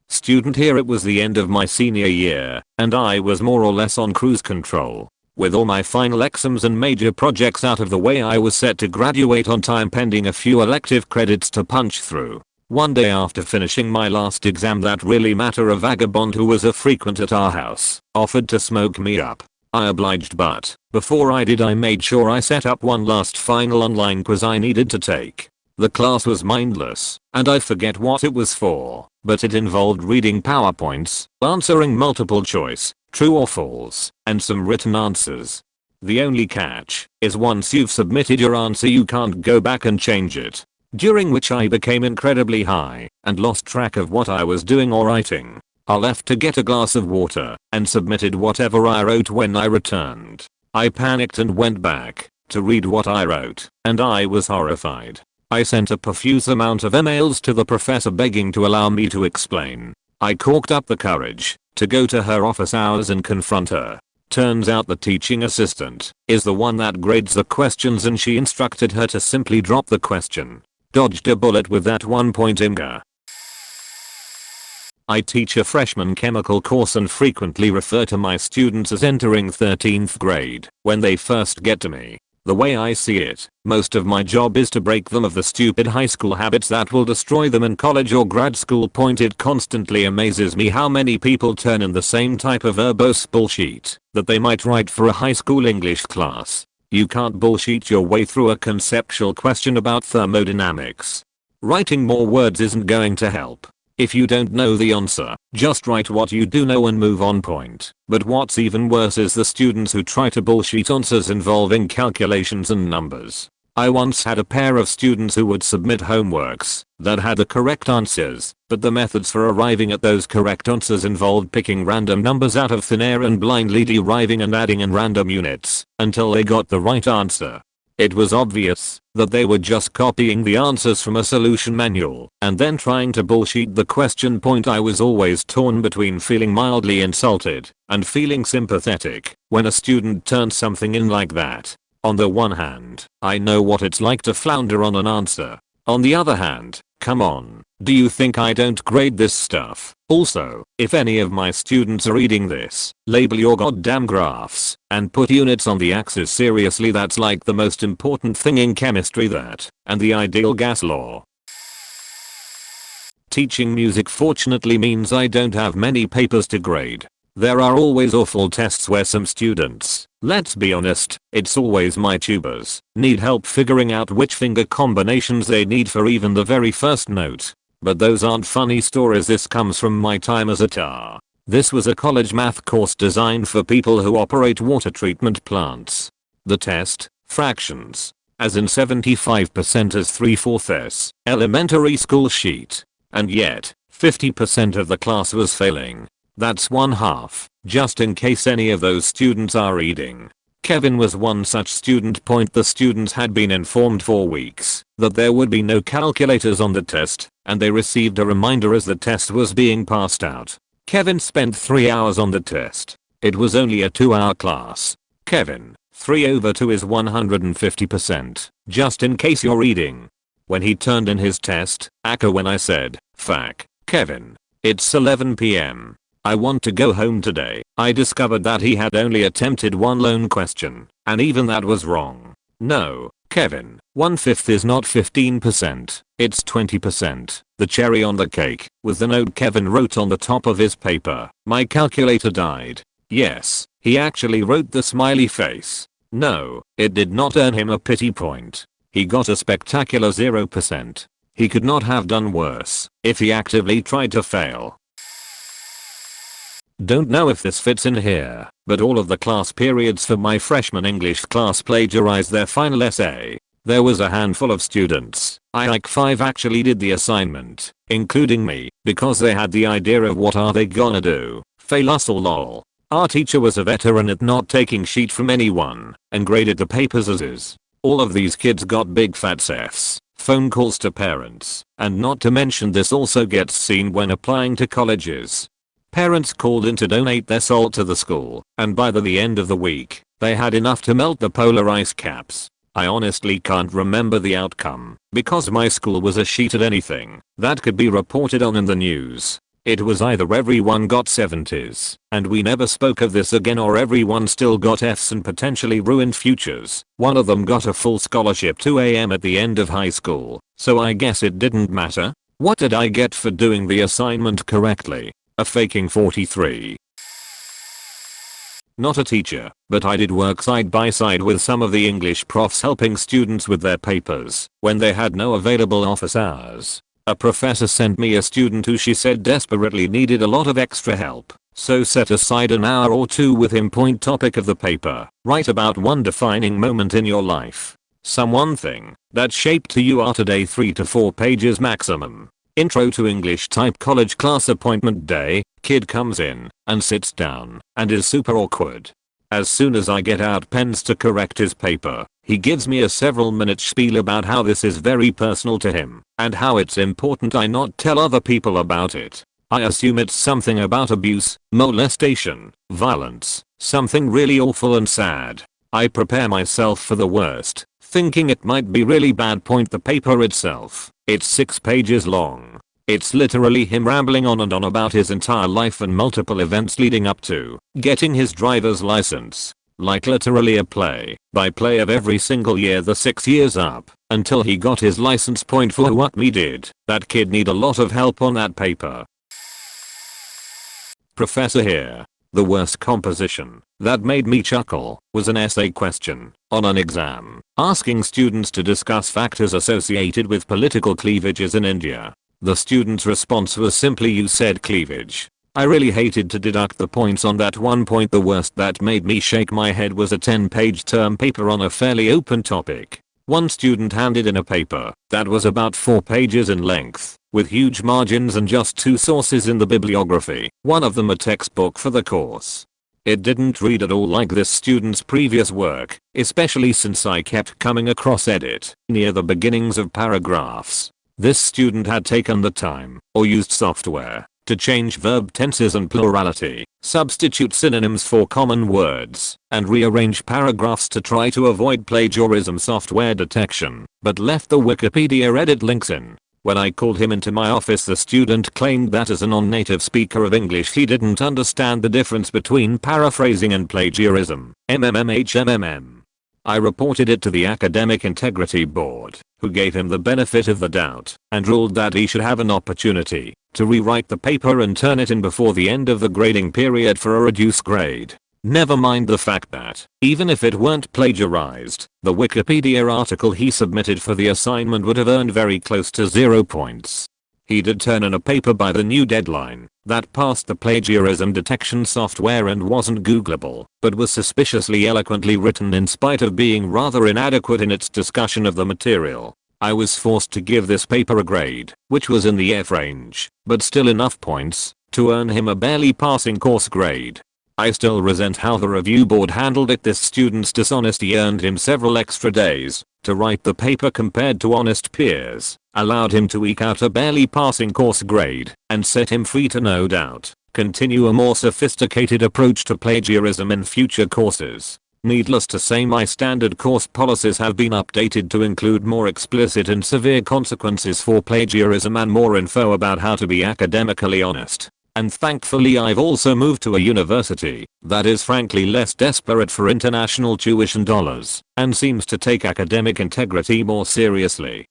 Student here. It was the end of my senior year, and I was more or less on cruise control. With all my final exams and major projects out of the way, I was set to graduate on time pending a few elective credits to punch through. One day after finishing my last exam that really mattered, a vagabond who was a frequent at our house offered to smoke me up. I obliged, but before I did I made sure I set up one last final online quiz I needed to take. The class was mindless, and I forget what it was for, but it involved reading PowerPoints, answering multiple choice, true or false, and some written answers. The only catch is once you've submitted your answer you can't go back and change it. During which I became incredibly high and lost track of what I was doing or writing. I left to get a glass of water and submitted whatever I wrote. When I returned, I panicked and went back to read what I wrote, and I was horrified. I sent a profuse amount of emails to the professor begging to allow me to explain. I corked up the courage to go to her office hours and confront her. Turns out the teaching assistant is the one that grades the questions, and she instructed her to simply drop the question. Dodged a bullet with that 1 point, Inga. I teach a freshman chemical course and frequently refer to my students as entering 13th grade when they first get to me. The way I see it, most of my job is to break them of the stupid high school habits that will destroy them in college or grad school. It constantly amazes me how many people turn in the same type of verbose bullshit that they might write for a high school English class. You can't bullshit your way through a conceptual question about thermodynamics. Writing more words isn't going to help. If you don't know the answer, just write what you do know and move on. But what's even worse is the students who try to bullshit answers involving calculations and numbers. I once had a pair of students who would submit homeworks that had the correct answers, but the methods for arriving at those correct answers involved picking random numbers out of thin air and blindly deriving and adding in random units until they got the right answer. It was obvious that they were just copying the answers from a solution manual and then trying to bullshit the question. I was always torn between feeling mildly insulted and feeling sympathetic when a student turns something in like that. On the one hand, I know what it's like to flounder on an answer. On the other hand, come on, do you think I don't grade this stuff? Also, if any of my students are reading this, label your goddamn graphs and put units on the axis. Seriously, that's like the most important thing in chemistry, that and the ideal gas law. Teaching music fortunately means I don't have many papers to grade. There are always awful tests where some students, let's be honest, it's always my tubers, need help figuring out which finger combinations they need for even the very first note. But those aren't funny stories. This comes from my time as a tutor. This was a college math course designed for people who operate water treatment plants. The test, fractions, as in 75% as 3/4 elementary school sheet. And yet, 50% of the class was failing. That's one half, just in case any of those students are reading. Kevin was one such student. The students had been informed for weeks that there would be no calculators on the test, and they received a reminder as the test was being passed out. Kevin spent 3 hours on the test. It was only a 2-hour class. Kevin, 3/2 is 150%, just in case you're reading. When he turned in his test, when I said, "Fuck, Kevin, it's 11 p.m. I want to go home today," I discovered that he had only attempted one lone question, and even that was wrong. No, Kevin, 1/5 is not 15%, it's 20%. The cherry on the cake was the note Kevin wrote on the top of his paper. "My calculator died." Yes, he actually wrote the smiley face. No, it did not earn him a pity point. He got a spectacular 0%. He could not have done worse if he actively tried to fail. Don't know if this fits in here, but all of the class periods for my freshman English class plagiarized their final essay. There was a handful of students. Like 5 actually did the assignment, including me, because they had the idea of what are they gonna do, fail us or lol. Our teacher was a veteran at not taking sheet from anyone and graded the papers as is. All of these kids got big fat F's, phone calls to parents, and not to mention this also gets seen when applying to colleges. Parents called in to donate their salt to the school, and by the end of the week, they had enough to melt the polar ice caps. I honestly can't remember the outcome, because my school was a sheet at anything that could be reported on in the news. It was either everyone got 70s, and we never spoke of this again, or everyone still got F's and potentially ruined futures. One of them got a full scholarship to AM at the end of high school, so I guess it didn't matter. What did I get for doing the assignment correctly? A faking 43. Not a teacher, but I did work side by side with some of the English profs helping students with their papers when they had no available office hours. A professor sent me a student who she said desperately needed a lot of extra help, so set aside an hour or two with him. Point topic of the paper: write about one defining moment in your life. Some one thing that shaped who you are today. 3 to 4 pages maximum. Intro to English type college class appointment day. Kid comes in and sits down and is super awkward. As soon as I get out pens to correct his paper, he gives me a several minute spiel about how this is very personal to him and how it's important I not tell other people about it. I assume it's something about abuse, molestation, violence, something really awful and sad. I prepare myself for the worst, thinking it might be really bad. The paper itself, it's 6 pages long. It's literally him rambling on and on about his entire life and multiple events leading up to getting his driver's license. Like literally a play by play of every single year the 6 years up until he got his license. For what me did that kid need a lot of help on that paper. Professor here. The worst composition that made me chuckle was an essay question on an exam asking students to discuss factors associated with political cleavages in India. The student's response was simply, "You said cleavage." I really hated to deduct the points on that one point. The worst that made me shake my head was a 10-page term paper on a fairly open topic. One student handed in a paper that was about 4 pages in length, with huge margins and just 2 sources in the bibliography, one of them a textbook for the course. It didn't read at all like this student's previous work, especially since I kept coming across edit near the beginnings of paragraphs. This student had taken the time, or used software, to change verb tenses and plurality, substitute synonyms for common words, and rearrange paragraphs to try to avoid plagiarism software detection, but left the Wikipedia edit links in. When I called him into my office, the student claimed that as a non-native speaker of English he didn't understand the difference between paraphrasing and plagiarism. I reported it to the Academic Integrity Board, who gave him the benefit of the doubt and ruled that he should have an opportunity to rewrite the paper and turn it in before the end of the grading period for a reduced grade. Never mind the fact that, even if it weren't plagiarized, the Wikipedia article he submitted for the assignment would have earned very close to 0 points. He did turn in a paper by the new deadline that passed the plagiarism detection software and wasn't Googleable, but was suspiciously eloquently written in spite of being rather inadequate in its discussion of the material. I was forced to give this paper a grade, which was in the F range, but still enough points to earn him a barely passing course grade. I still resent how the review board handled it. This student's dishonesty earned him several extra days to write the paper compared to honest peers, allowed him to eke out a barely passing course grade, and set him free to, no doubt, continue a more sophisticated approach to plagiarism in future courses. Needless to say, my standard course policies have been updated to include more explicit and severe consequences for plagiarism and more info about how to be academically honest. And thankfully I've also moved to a university that is frankly less desperate for international tuition dollars and seems to take academic integrity more seriously.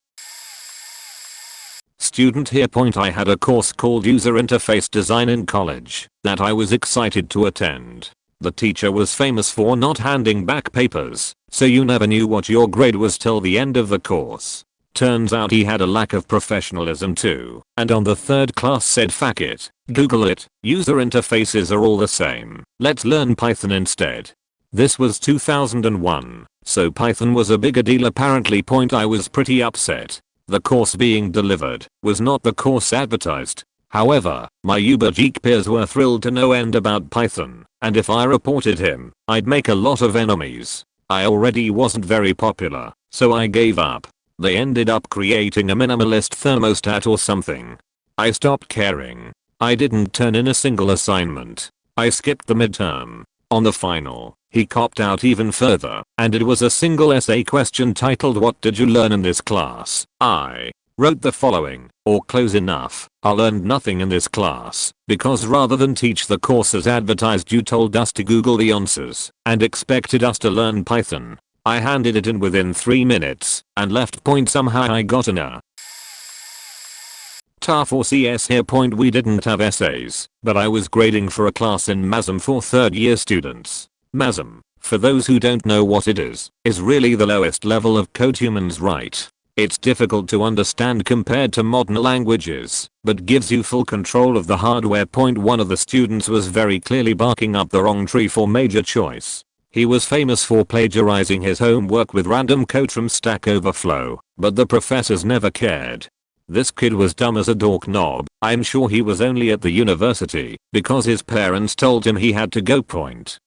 Student here. I had a course called User Interface Design in college that I was excited to attend. The teacher was famous for not handing back papers, so you never knew what your grade was till the end of the course. Turns out he had a lack of professionalism too, and on the third class said, "Fuck it, Google it, user interfaces are all the same, let's learn Python instead." This was 2001, so Python was a bigger deal apparently. I was pretty upset. The course being delivered was not the course advertised. However, my uber geek peers were thrilled to no end about Python, and if I reported him, I'd make a lot of enemies. I already wasn't very popular, so I gave up. They ended up creating a minimalist thermostat or something. I stopped caring. I didn't turn in a single assignment. I skipped the midterm. On the final, he copped out even further, and it was a single essay question titled "What did you learn in this class?" I wrote the following, or close enough. "I learned nothing in this class, because rather than teach the course as advertised you told us to Google the answers, and expected us to learn Python." I handed it in within 3 minutes, and left. Somehow I got an A. For CS here. We didn't have essays, but I was grading for a class in MASM for third year students. MASM, for those who don't know what it is really the lowest level of code humans write. It's difficult to understand compared to modern languages, but gives you full control of the hardware. One of the students was very clearly barking up the wrong tree for major choice. He was famous for plagiarizing his homework with random code from Stack Overflow, but the professors never cared. This kid was dumb as a dork knob. I'm sure he was only at the university because his parents told him he had to go.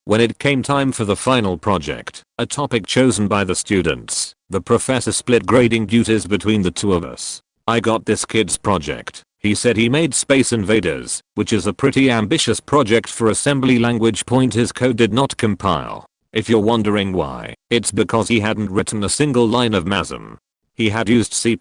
When it came time for the final project, a topic chosen by the students, the professor split grading duties between the two of us. I got this kid's project. He said he made Space Invaders, which is a pretty ambitious project for assembly language. His code did not compile. If you're wondering why, it's because he hadn't written a single line of MASM. He had used C++,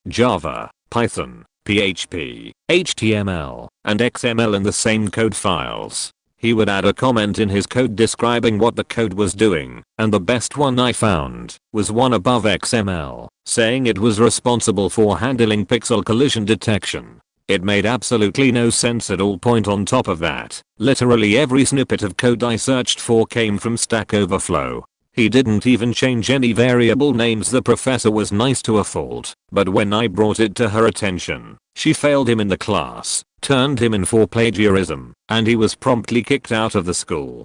Java, Python, PHP, HTML, and XML in the same code files. He would add a comment in his code describing what the code was doing, and the best one I found was one above XML, saying it was responsible for handling pixel collision detection. It made absolutely no sense at all. On top of that, literally every snippet of code I searched for came from Stack Overflow. He didn't even change any variable names. The professor was nice to a fault, but when I brought it to her attention, she failed him in the class, turned him in for plagiarism, and he was promptly kicked out of the school.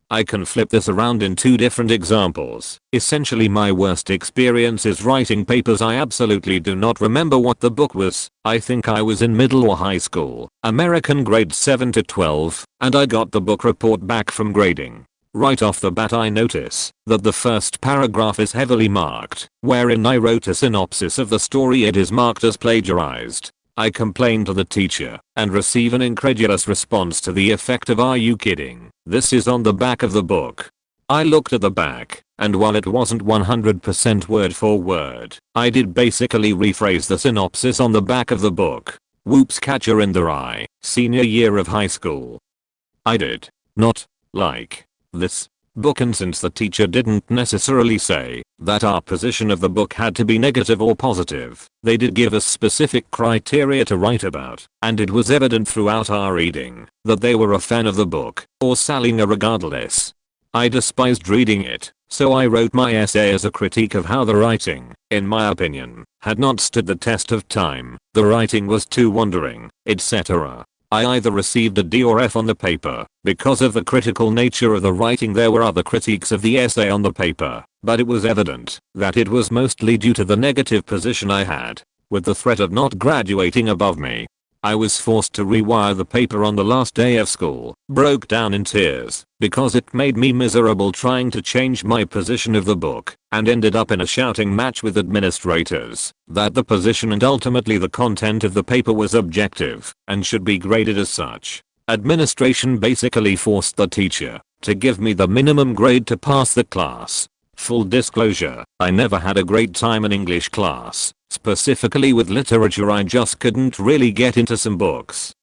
I can flip this around in 2 different examples. Essentially my worst experience is writing papers. I absolutely do not remember what the book was. I think I was in middle or high school, American grades 7 to 12, and I got the book report back from grading. Right off the bat I notice that the first paragraph is heavily marked, wherein I wrote a synopsis of the story. It is marked as plagiarized. I complain to the teacher and receive an incredulous response to the effect of, "Are you kidding? This is on the back of the book." I looked at the back, and while it wasn't 100% word for word, I did basically rephrase the synopsis on the back of the book. Whoops, catcher in the rye, senior year of high school. I did not like this book, and since the teacher didn't necessarily say that our position of the book had to be negative or positive, they did give us specific criteria to write about, and it was evident throughout our reading that they were a fan of the book, or selling a regardless. I despised reading it, So I wrote my essay as a critique of how the writing, in my opinion, had not stood the test of time, the writing was too wandering, etc. I either received a D or F on the paper. Because of the critical nature of the writing, there were other critiques of the essay on the paper, but it was evident that it was mostly due to the negative position I had, with the threat of not graduating above me. I was forced to rewire the paper on the last day of school, broke down in tears, because it made me miserable trying to change my position of the book, and ended up in a shouting match with administrators that the position and ultimately the content of the paper was objective and should be graded as such. Administration basically forced the teacher to give me the minimum grade to pass the class. Full disclosure, I never had a great time in English class. Specifically with literature, I just couldn't really get into some books.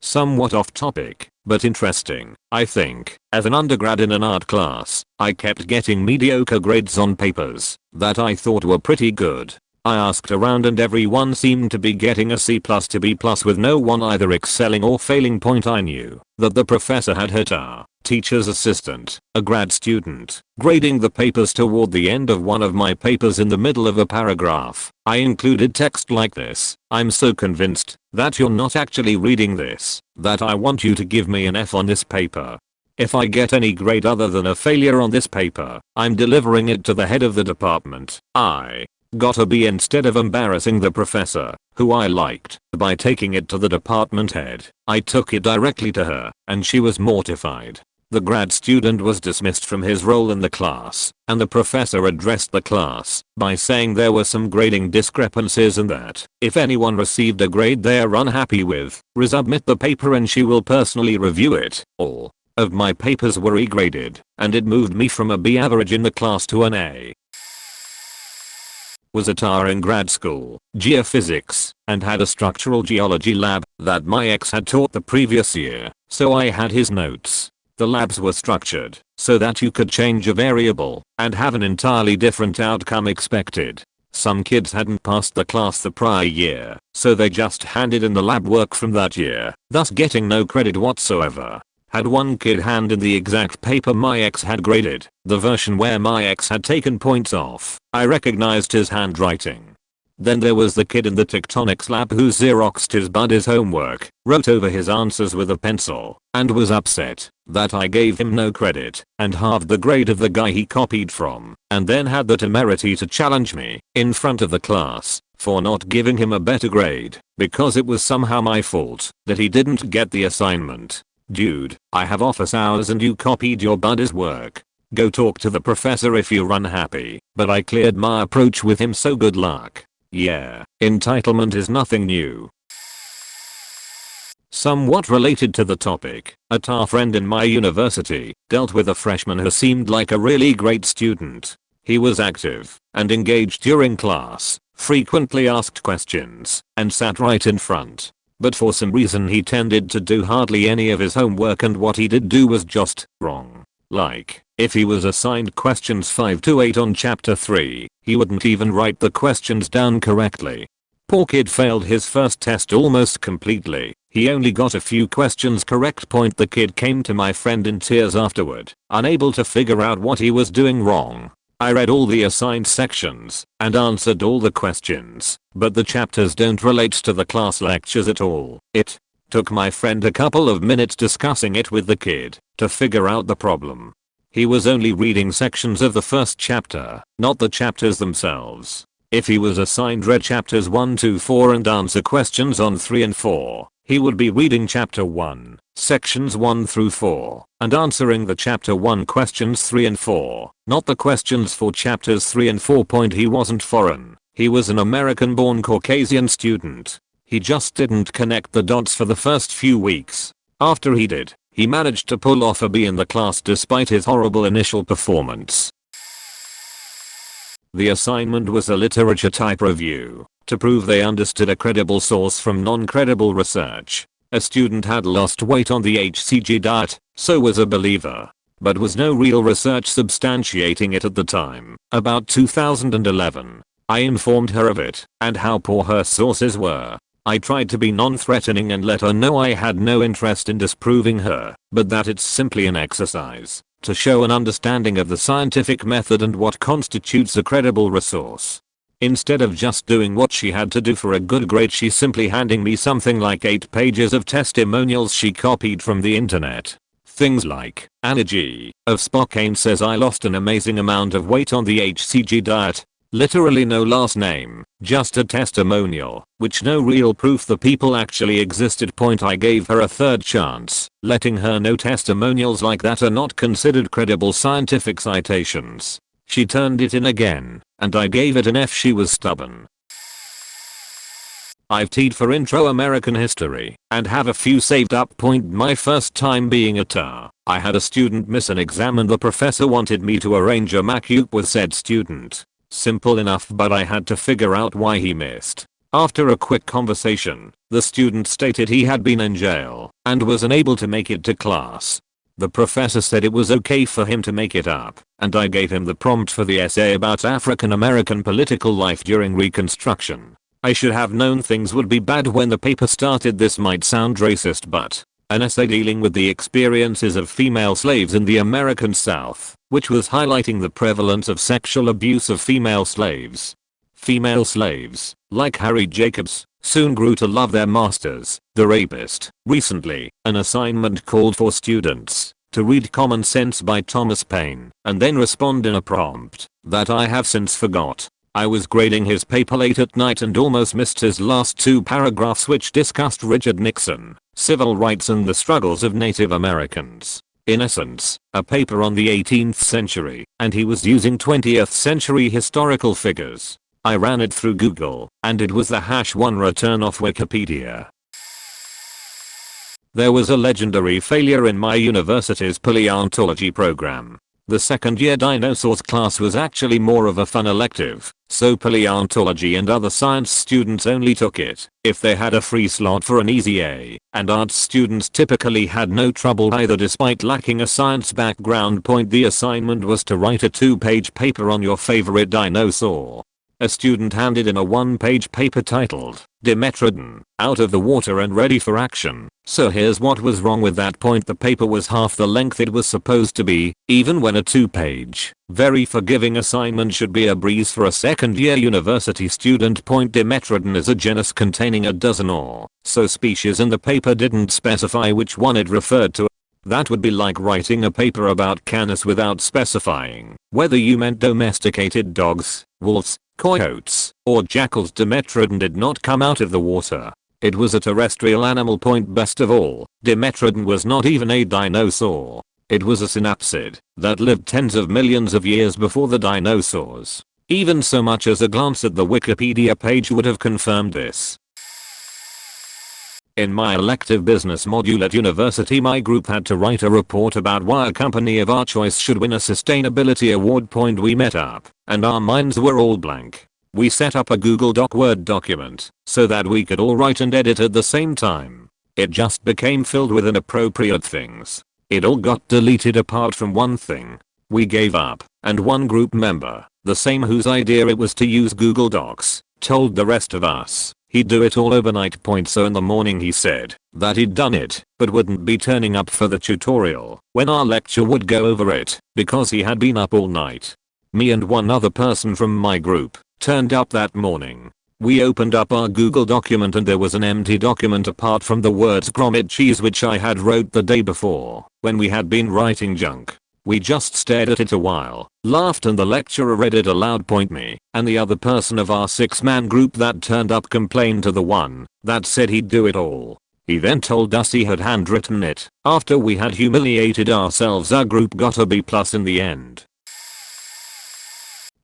Somewhat off topic, but interesting, I think. As an undergrad in an art class, I kept getting mediocre grades on papers that I thought were pretty good. I asked around and everyone seemed to be getting a C+ to B+ with no one either excelling or failing. Point I knew that the professor had hit our teacher's assistant, a grad student, grading the papers toward the end of one of my papers in the middle of a paragraph. I included text like this: "I'm so convinced that you're not actually reading this that I want you to give me an F on this paper. If I get any grade other than a failure on this paper, I'm delivering it to the head of the department." I got a B instead of embarrassing the professor, who I liked, by taking it to the department head. I took it directly to her, and she was mortified. The grad student was dismissed from his role in the class, and the professor addressed the class by saying there were some grading discrepancies and that if anyone received a grade they are unhappy with, resubmit the paper and she will personally review it. All of my papers were E-graded, and it moved me from a B average in the class to an A. Was at R in grad school, geophysics, and had a structural geology lab that my ex had taught the previous year, so I had his notes. The labs were structured so that you could change a variable and have an entirely different outcome expected. Some kids hadn't passed the class the prior year, so they just handed in the lab work from that year, thus getting no credit whatsoever. Had one kid hand in the exact paper my ex had graded, the version where my ex had taken points off. I recognized his handwriting. Then there was the kid in the tectonics lab who xeroxed his buddy's homework, wrote over his answers with a pencil, and was upset that I gave him no credit and halved the grade of the guy he copied from, and then had the temerity to challenge me in front of the class for not giving him a better grade because it was somehow my fault that he didn't get the assignment. Dude, I have office hours and you copied your buddy's work. Go talk to the professor if you're unhappy. But I cleared my approach with him, so good luck. Yeah, entitlement is nothing new. Somewhat related to the topic, a TA friend in my university dealt with a freshman who seemed like a really great student. He was active and engaged during class, frequently asked questions, and sat right in front. But for some reason he tended to do hardly any of his homework, and what he did do was just wrong. Like, if he was assigned questions 5 to 8 on chapter 3, he wouldn't even write the questions down correctly. Poor kid failed his first test almost completely. He only got a few questions correct. The kid came to my friend in tears afterward, unable to figure out what he was doing wrong. I read all the assigned sections and answered all the questions, but the chapters don't relate to the class lectures at all. It took my friend a couple of minutes discussing it with the kid to figure out the problem. He was only reading sections of the first chapter, not the chapters themselves. If he was assigned read chapters 1 to 4 and answer questions on 3 and 4, he would be reading chapter 1, sections 1 through 4, and answering the chapter 1 questions 3 and 4, not the questions for chapters 3 and 4. He wasn't foreign. He was an American-born Caucasian student. He just didn't connect the dots for the first few weeks. After he did, he managed to pull off a B in the class despite his horrible initial performance. The assignment was a literature type review to prove they understood a credible source from non-credible research. A student had lost weight on the HCG diet, so was a believer, but was no real research substantiating it at the time. About 2011, I informed her of it and how poor her sources were. I tried to be non-threatening and let her know I had no interest in disproving her, but that it's simply an exercise to show an understanding of the scientific method and what constitutes a credible resource. Instead of just doing what she had to do for a good grade, she simply handing me something like 8 pages of testimonials she copied from the internet. Things like, Anna G. of Spokane says I lost an amazing amount of weight on the HCG diet. Literally no last name, just a testimonial, which no real proof the people actually existed. I gave her a third chance, letting her know testimonials like that are not considered credible scientific citations. She turned it in again, and I gave it an F. She was stubborn. I've TA'd for intro American history, and have a few saved up. My first time being a tutor, I had a student miss an exam and the professor wanted me to arrange a MACUP with said student. Simple enough, but I had to figure out why he missed. After a quick conversation, the student stated he had been in jail and was unable to make it to class. The professor said it was okay for him to make it up, and I gave him the prompt for the essay about African American political life during Reconstruction. I should have known things would be bad when the paper started. This might sound racist, but an essay dealing with the experiences of female slaves in the American South, which was highlighting the prevalence of sexual abuse of female slaves. Female slaves, like Harry Jacobs, soon grew to love their masters, the rapist. Recently, an assignment called for students to read Common Sense by Thomas Paine, and then respond in a prompt that I have since forgot. I was grading his paper late at night and almost missed his last 2 paragraphs, which discussed Richard Nixon, civil rights and the struggles of Native Americans. In essence, a paper on the 18th century, and he was using 20th century historical figures. I ran it through Google, and it was the #1 return off Wikipedia. There was a legendary failure in my university's Paleontology program. The second year dinosaurs class was actually more of a fun elective, so Paleontology and other science students only took it if they had a free slot for an easy A, and arts students typically had no trouble either despite lacking a science background. The assignment was to write a 2-page paper on your favorite dinosaur. A student handed in a 1-page paper titled, Dimetrodon, Out of the Water and Ready for Action. So here's what was wrong with that point: the paper was half the length it was supposed to be, even when a 2-page, very forgiving assignment should be a breeze for a second-year university student. Dimetrodon is a genus containing a dozen or so species, and the paper didn't specify which one it referred to. That would be like writing a paper about Canis without specifying whether you meant domesticated dogs, wolves, coyotes, or jackals. Dimetrodon did not come out of the water. It was a terrestrial animal. Best of all, Dimetrodon was not even a dinosaur. It was a synapsid that lived tens of millions of years before the dinosaurs. Even so much as a glance at the Wikipedia page would have confirmed this. In my elective business module at university, my group had to write a report about why a company of our choice should win a sustainability award. We met up, and our minds were all blank. We set up a Google Doc Word document so that we could all write and edit at the same time. It just became filled with inappropriate things. It all got deleted apart from one thing. We gave up, and one group member, the same whose idea it was to use Google Docs, told the rest of us he'd do it all overnight. So in the morning he said that he'd done it, but wouldn't be turning up for the tutorial when our lecture would go over it, because he had been up all night. Me and one other person from my group turned up that morning. We opened up our Google document and there was an empty document apart from the words grommet cheese, which I had wrote the day before when we had been writing junk. We just stared at it a while, laughed, and the lecturer read it aloud. Me and the other person of our 6-man group that turned up complained to the one that said he'd do it all. He then told us he had handwritten it. After we had humiliated ourselves, our group got a B+ in the end.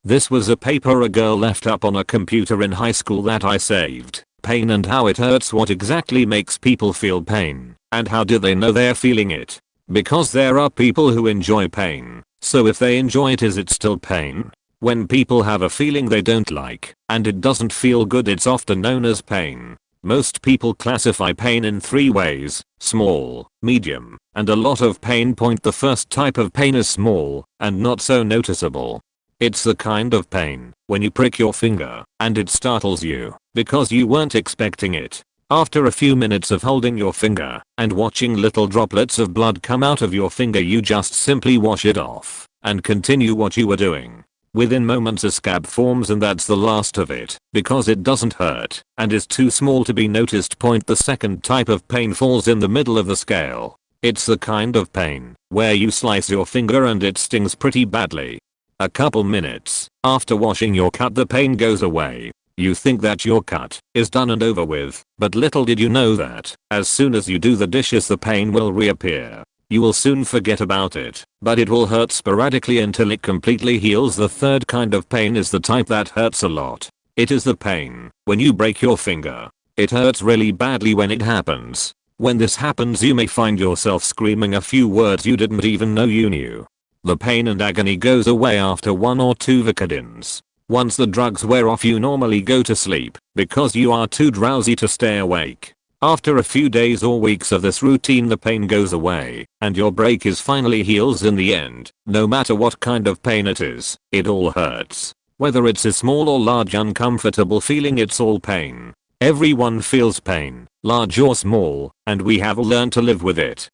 This was a paper a girl left up on a computer in high school that I saved. Pain and how it hurts. What exactly makes people feel pain, and how do they know they're feeling it? Because there are people who enjoy pain, so if they enjoy it, is it still pain? When people have a feeling they don't like, and it doesn't feel good, it's often known as pain. Most people classify pain in 3 ways: small, medium, and a lot of pain. The first type of pain is small, and not so noticeable. It's the kind of pain when you prick your finger, and it startles you, because you weren't expecting it. After a few minutes of holding your finger and watching little droplets of blood come out of your finger, you just simply wash it off and continue what you were doing. Within moments a scab forms, and that's the last of it, because it doesn't hurt and is too small to be noticed. The second type of pain falls in the middle of the scale. It's the kind of pain where you slice your finger and it stings pretty badly. A couple minutes after washing your cut, the pain goes away. You think that your cut is done and over with, but little did you know that as soon as you do the dishes, the pain will reappear. You will soon forget about it, but it will hurt sporadically until it completely heals. The third kind of pain is the type that hurts a lot. It is the pain when you break your finger. It hurts really badly when it happens. When this happens, you may find yourself screaming a few words you didn't even know you knew. The pain and agony goes away after 1 or 2 Vicodins. Once the drugs wear off, you normally go to sleep because you are too drowsy to stay awake. After a few days or weeks of this routine, the pain goes away and your break is finally heals in the end. No matter what kind of pain it is, it all hurts. Whether it's a small or large uncomfortable feeling, it's all pain. Everyone feels pain, large or small, and we have learned to live with it.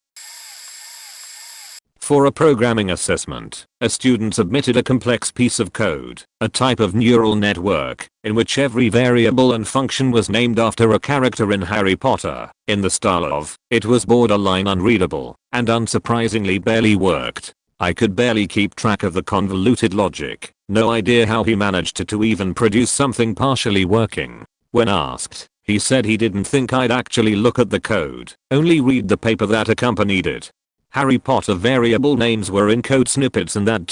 For a programming assessment, a student submitted a complex piece of code, a type of neural network, in which every variable and function was named after a character in Harry Potter, in the style of, it was borderline unreadable, and unsurprisingly barely worked. I could barely keep track of the convoluted logic, no idea how he managed to even produce something partially working. When asked, he said he didn't think I'd actually look at the code, only read the paper that accompanied it. Harry Potter variable names were in code snippets, and that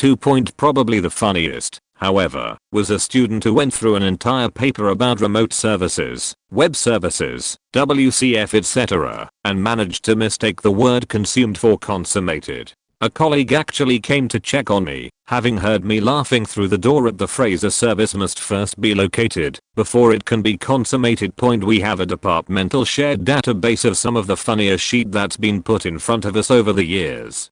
probably the funniest, however, was a student who went through an entire paper about remote services, web services, WCF etc., and managed to mistake the word consumed for consummated. A colleague actually came to check on me, having heard me laughing through the door at the phrase "a service must first be located before it can be consummated." We have a departmental shared database of some of the funniest shit that's been put in front of us over the years.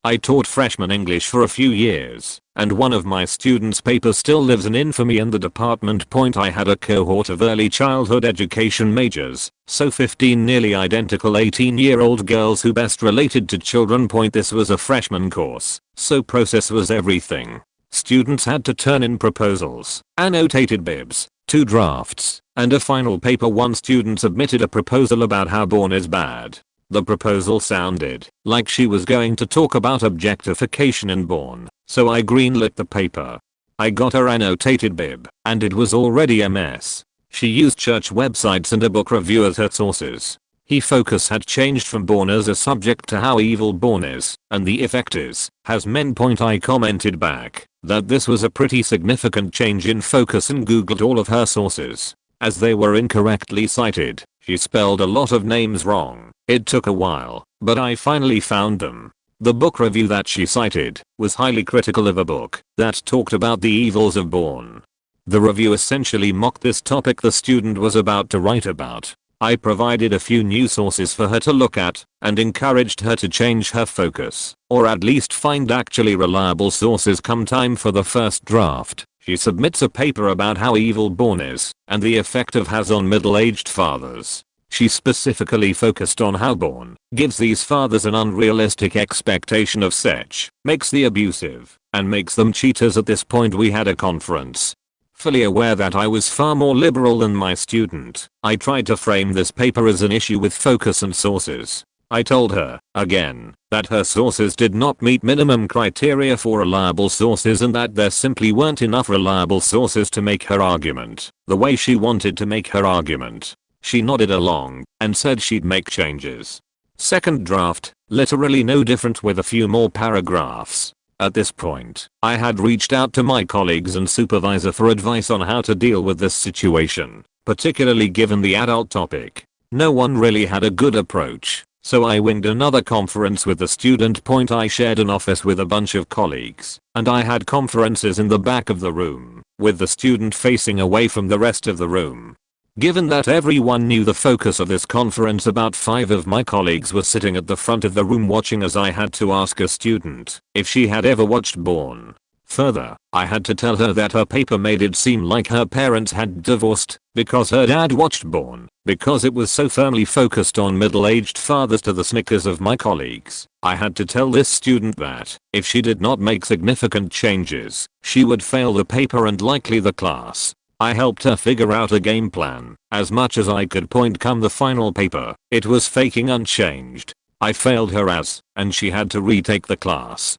I taught freshman English for a few years, and one of my students' papers still lives in infamy in the department. I had a cohort of early childhood education majors, so 15 nearly identical 18-year-old girls who best related to children. This was a freshman course, so process was everything. Students had to turn in proposals, annotated bibs, 2 drafts, and a final paper. One student submitted a proposal about how porn is bad. The proposal sounded like she was going to talk about objectification in porn, so I greenlit the paper. I got her annotated bib, and it was already a mess. She used church websites and a book review as her sources. Her focus had changed from porn as a subject to how evil porn is, and the effect is, has men. I commented back that this was a pretty significant change in focus and googled all of her sources, as they were incorrectly cited. She spelled a lot of names wrong. It took a while, but I finally found them. The book review that she cited was highly critical of a book that talked about the evils of porn. The review essentially mocked this topic the student was about to write about. I provided a few new sources for her to look at and encouraged her to change her focus, or at least find actually reliable sources. Come time for the first draft, she submits a paper about how evil porn is and the effect it has on middle-aged fathers. She specifically focused on how porn gives these fathers an unrealistic expectation of sex, makes the abusive, and makes them cheaters. At this point we had a conference. Fully aware that I was far more liberal than my student, I tried to frame this paper as an issue with focus and sources. I told her, again, that her sources did not meet minimum criteria for reliable sources and that there simply weren't enough reliable sources to make her argument the way she wanted to make her argument. She nodded along and said she'd make changes. Second draft, literally no different with a few more paragraphs. At this point, I had reached out to my colleagues and supervisor for advice on how to deal with this situation, particularly given the adult topic. No one really had a good approach, so I winged another conference with the student. I shared an office with a bunch of colleagues, and I had conferences in the back of the room, with the student facing away from the rest of the room. Given that everyone knew the focus of this conference, about 5 of my colleagues were sitting at the front of the room watching as I had to ask a student if she had ever watched porn. Further, I had to tell her that her paper made it seem like her parents had divorced because her dad watched Born, because it was so firmly focused on middle-aged fathers to the snickers of my colleagues. I had to tell this student that, if she did not make significant changes, she would fail the paper and likely the class. I helped her figure out a game plan, as much as I could point come the final paper, it was faking unchanged. I failed her and she had to retake the class.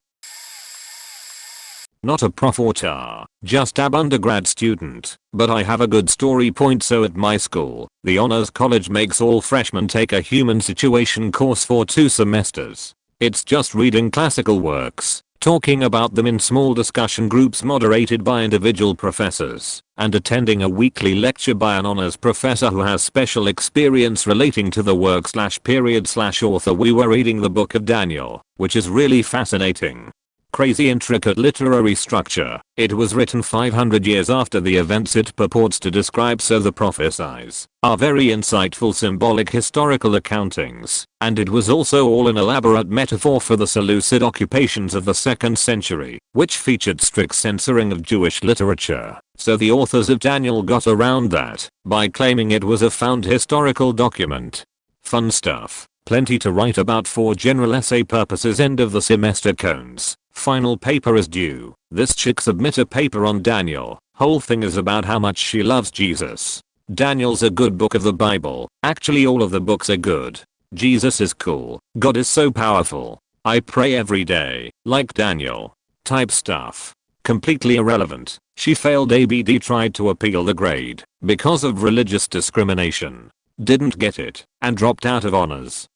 Not a prof or tar, just ab undergrad student, but I have a good story point. So at my school, the honors college makes all freshmen take a human situation course for 2 semesters. It's just reading classical works, talking about them in small discussion groups moderated by individual professors, and attending a weekly lecture by an honors professor who has special experience relating to the work / period / author. We were reading the book of Daniel, which is really fascinating. Crazy intricate literary structure. It was written 500 years after the events it purports to describe, so the prophecies are very insightful symbolic historical accountings, and it was also all an elaborate metaphor for the Seleucid occupations of the 2nd century, which featured strict censoring of Jewish literature. So the authors of Daniel got around that by claiming it was a found historical document. Fun stuff. Plenty to write about for general essay purposes. End of the semester cones. Final paper is due. This chick submit a paper on Daniel. Whole thing is about how much she loves Jesus. Daniel's a good book of the Bible. Actually all of the books are good. Jesus is cool. God is so powerful. I pray every day, like Daniel. Type stuff. Completely irrelevant. She failed ABD, tried to appeal the grade because of religious discrimination. Didn't get it and dropped out of honors.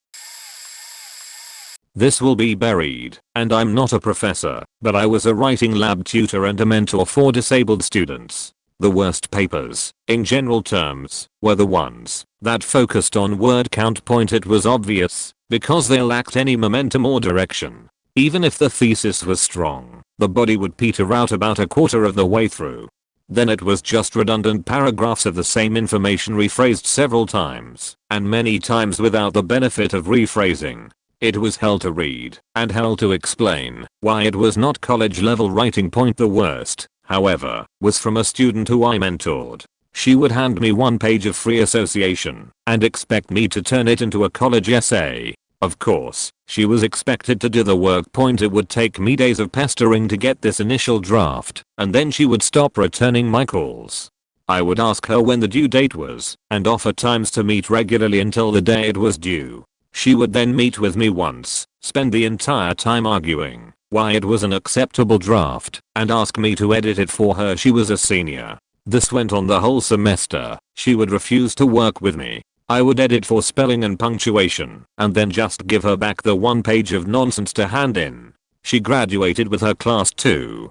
This will be buried, and I'm not a professor, but I was a writing lab tutor and a mentor for disabled students. The worst papers, in general terms, were the ones that focused on word count point. It was obvious, because they lacked any momentum or direction. Even if the thesis was strong, the body would peter out about a quarter of the way through. Then it was just redundant paragraphs of the same information rephrased several times, and many times without the benefit of rephrasing. It was hell to read, and hell to explain why it was not college level writing point. The worst, however, was from a student who I mentored. She would hand me 1 page of free association, and expect me to turn it into a college essay. Of course, she was expected to do the work point. It would take me days of pestering to get this initial draft, and then she would stop returning my calls. I would ask her when the due date was, and offer times to meet regularly until the day it was due. She would then meet with me once, spend the entire time arguing why it was an acceptable draft, and ask me to edit it for her. She was a senior. This went on the whole semester. She would refuse to work with me. I would edit for spelling and punctuation, and then just give her back the 1 page of nonsense to hand in. She graduated with her class too.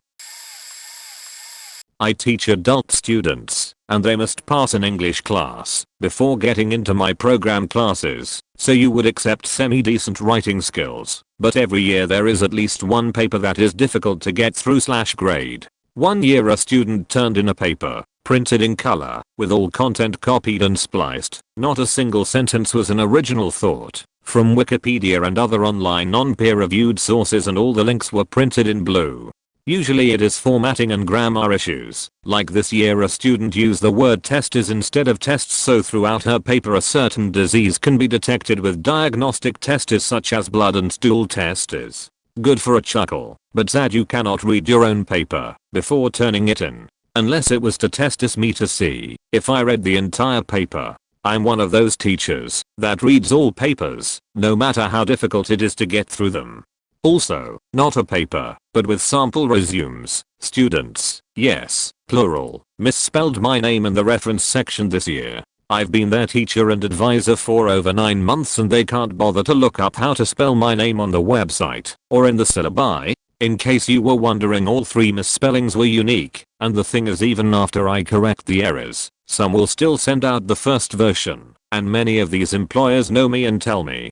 I teach adult students, and they must pass an English class before getting into my program classes, so you would accept semi-decent writing skills, but every year there is at least 1 paper that is difficult to get through / grade. 1 year a student turned in a paper, printed in color, with all content copied and spliced. Not a single sentence was an original thought, from Wikipedia and other online non-peer-reviewed sources, and all the links were printed in blue. Usually it is formatting and grammar issues. Like this year a student used the word testes instead of tests, so throughout her paper a certain disease can be detected with diagnostic tests such as blood and stool tests. Good for a chuckle, but sad you cannot read your own paper before turning it in. Unless it was to test me to see if I read the entire paper. I'm one of those teachers that reads all papers, no matter how difficult it is to get through them. Also, not a paper, but with sample resumes. Students, yes, plural, misspelled my name in the reference section this year. I've been their teacher and advisor for over 9 months and they can't bother to look up how to spell my name on the website or in the syllabi. In case you were wondering, all 3 misspellings were unique, and the thing is, even after I correct the errors, some will still send out the first version, and many of these employers know me and tell me.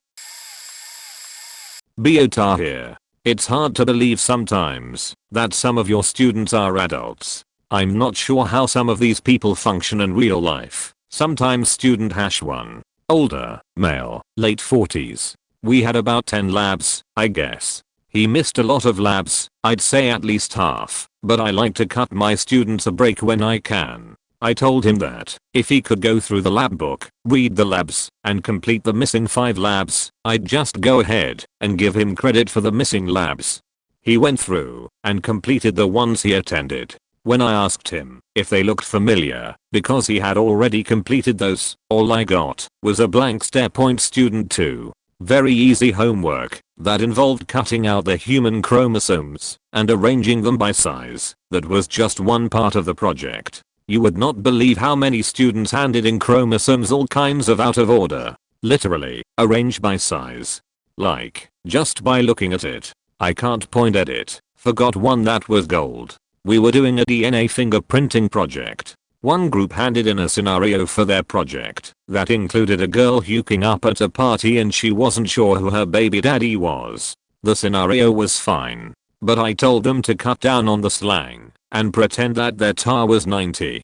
Bota here. It's hard to believe sometimes that some of your students are adults. I'm not sure how some of these people function in real life. Sometimes student #1. Older, male, late 40s. We had about 10 labs, I guess. He missed a lot of labs, I'd say at least half, but I like to cut my students a break when I can. I told him that if he could go through the lab book, read the labs, and complete the missing 5 labs, I'd just go ahead and give him credit for the missing labs. He went through and completed the ones he attended. When I asked him if they looked familiar, because he had already completed those, all I got was a blank stare. Student 2. Very easy homework that involved cutting out the human chromosomes and arranging them by size. That was just one part of the project. You would not believe how many students handed in chromosomes all kinds of out of order. Literally, arranged by size. Like, just by looking at it. I can't point at it. Forgot one that was gold. We were doing a DNA fingerprinting project. One group handed in a scenario for their project that included a girl hooking up at a party and she wasn't sure who her baby daddy was. The scenario was fine, but I told them to cut down on the slang and pretend that their tar was 90.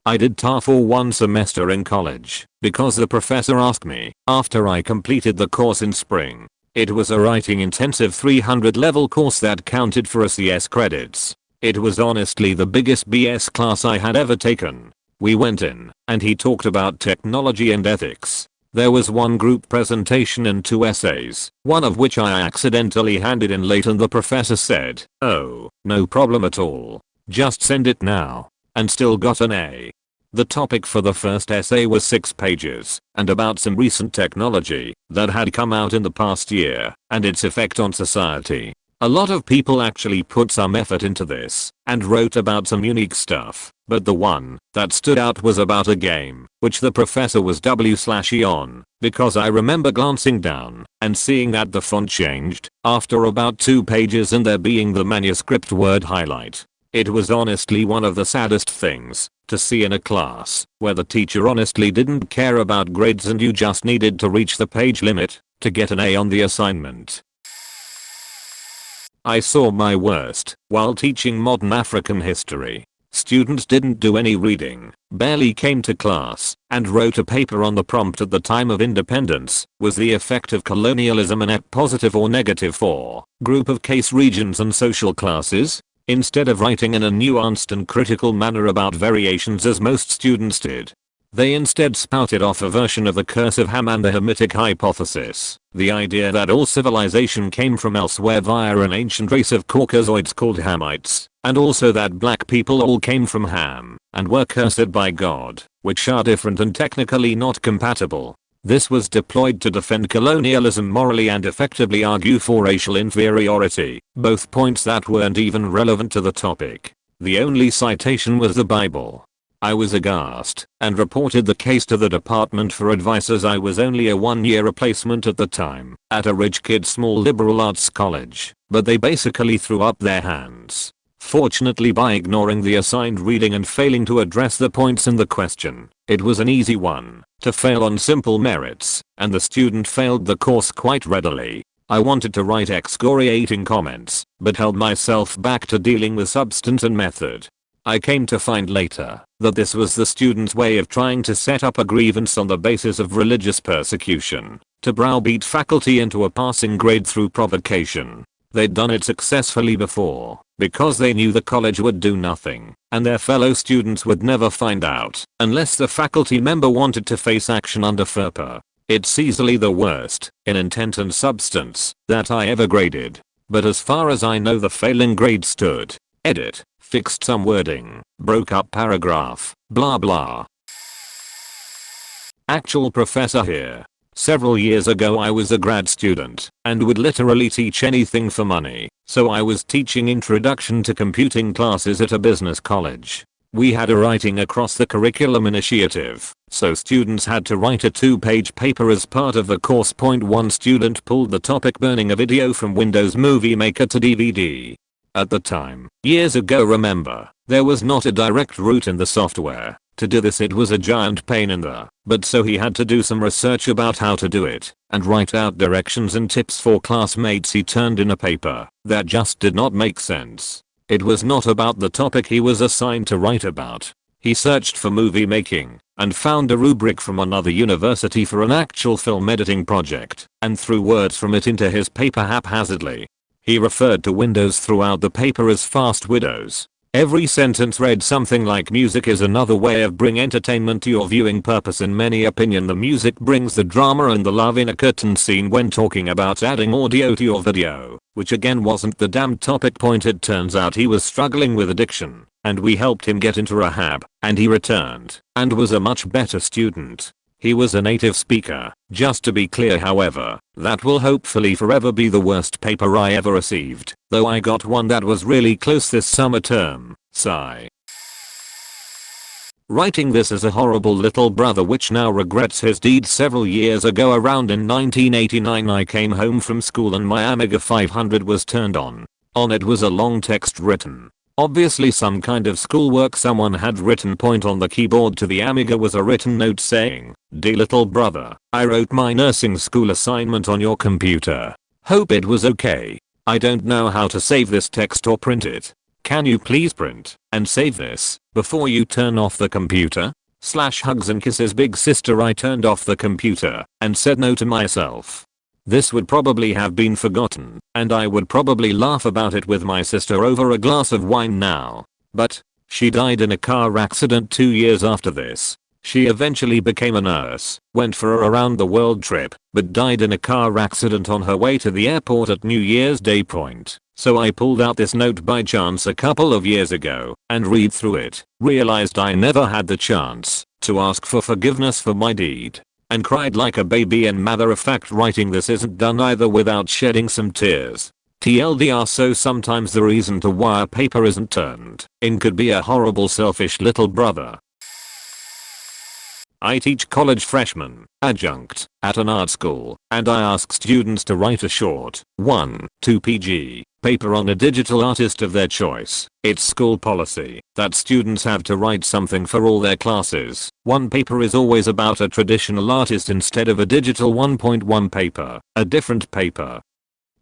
I did tar for one semester in college because the professor asked me after I completed the course in spring. It was a writing intensive 300 level course that counted for a CS credits. It was honestly the biggest BS class I had ever taken. We went in, and he talked about technology and ethics. There was one group presentation and 2 essays, one of which I accidentally handed in late and the professor said, "Oh, no problem at all. Just send it now." And still got an A. The topic for the first essay was 6 pages, and about some recent technology that had come out in the past year, and its effect on society. A lot of people actually put some effort into this, and wrote about some unique stuff, but the one that stood out was about a game, which the professor was W/E on, because I remember glancing down, and seeing that the font changed, after about 2 pages and there being the manuscript word highlight. It was honestly one of the saddest things to see in a class where the teacher honestly didn't care about grades and you just needed to reach the page limit to get an A on the assignment. I saw my worst while teaching modern African history. Students didn't do any reading, barely came to class, and wrote a paper on the prompt at the time of independence. Was the effect of colonialism an app positive or negative for group of case regions and social classes? Instead of writing in a nuanced and critical manner about variations as most students did, they instead spouted off a version of the curse of Ham and the Hamitic hypothesis, the idea that all civilization came from elsewhere via an ancient race of Caucasoids called Hamites, and also that black people all came from Ham and were cursed by God, which are different and technically not compatible. This was deployed to defend colonialism morally and effectively argue for racial inferiority, both points that weren't even relevant to the topic. The only citation was the Bible. I was aghast and reported the case to the department for advice as I was only a 1-year replacement at the time at a rich kid's small liberal arts college, but they basically threw up their hands. Fortunately, by ignoring the assigned reading and failing to address the points in the question, it was an easy one to fail on simple merits, and the student failed the course quite readily. I wanted to write excoriating comments, but held myself back to dealing with substance and method. I came to find later that this was the student's way of trying to set up a grievance on the basis of religious persecution, to browbeat faculty into a passing grade through provocation. They'd done it successfully before, because they knew the college would do nothing, and their fellow students would never find out, unless the faculty member wanted to face action under FERPA. It's easily the worst, in intent and substance, that I ever graded. But as far as I know, the failing grade stood. Edit. Fixed some wording, broke up paragraph, blah blah. Actual professor here. Several years ago I was a grad student and would literally teach anything for money, so I was teaching introduction to computing classes at a business college. We had a writing across the curriculum initiative, so students had to write a 2-page paper as part of the course. One student pulled the topic burning a video from Windows Movie Maker to DVD. At the time, years ago, remember, there was not a direct route in the software. To do this it was a giant pain in the butt, so he had to do some research about how to do it and write out directions and tips for classmates. He turned in a paper that just did not make sense. It was not about the topic he was assigned to write about. He searched for movie making and found a rubric from another university for an actual film editing project and threw words from it into his paper haphazardly. He referred to Windows throughout the paper as fast widows. Every sentence read something like music is another way of bring entertainment to your viewing purpose. In many opinion the music brings the drama and the love in a curtain scene when talking about adding audio to your video, which again wasn't the damn topic point. It turns out he was struggling with addiction, and we helped him get into rehab, and he returned, and was a much better student. He was a native speaker. Just to be clear however, that will hopefully forever be the worst paper I ever received, though I got one that was really close this summer term, sigh. Writing this as a horrible little brother which now regrets his deeds. Several years ago around in 1989 I came home from school and my Amiga 500 was turned on. On it was a long text written. Obviously some kind of schoolwork. Someone had written. Point on the keyboard to the Amiga was a written note saying, "Dear little brother, I wrote my nursing school assignment on your computer. Hope it was okay. I don't know how to save this text or print it. Can you please print and save this before you turn off the computer? Hugs and kisses big sister." I turned off the computer and said no to myself. This would probably have been forgotten, and I would probably laugh about it with my sister over a glass of wine now. But she died in a car accident 2 years after this. She eventually became a nurse, went for a around the world trip, but died in a car accident on her way to the airport at New Year's Day. So I pulled out this note by chance a couple of years ago and read through it, realized I never had the chance to ask for forgiveness for my deed, and cried like a baby. And matter of fact writing this isn't done either without shedding some tears. TLDR. So sometimes the reason to why a paper isn't turned in could be a horrible selfish little brother. I teach college freshmen, adjunct, at an art school, and I ask students to write a short 1-2 PG paper on a digital artist of their choice. It's school policy that students have to write something for all their classes. One paper is always about a traditional artist instead of a digital 1.1 paper. A different paper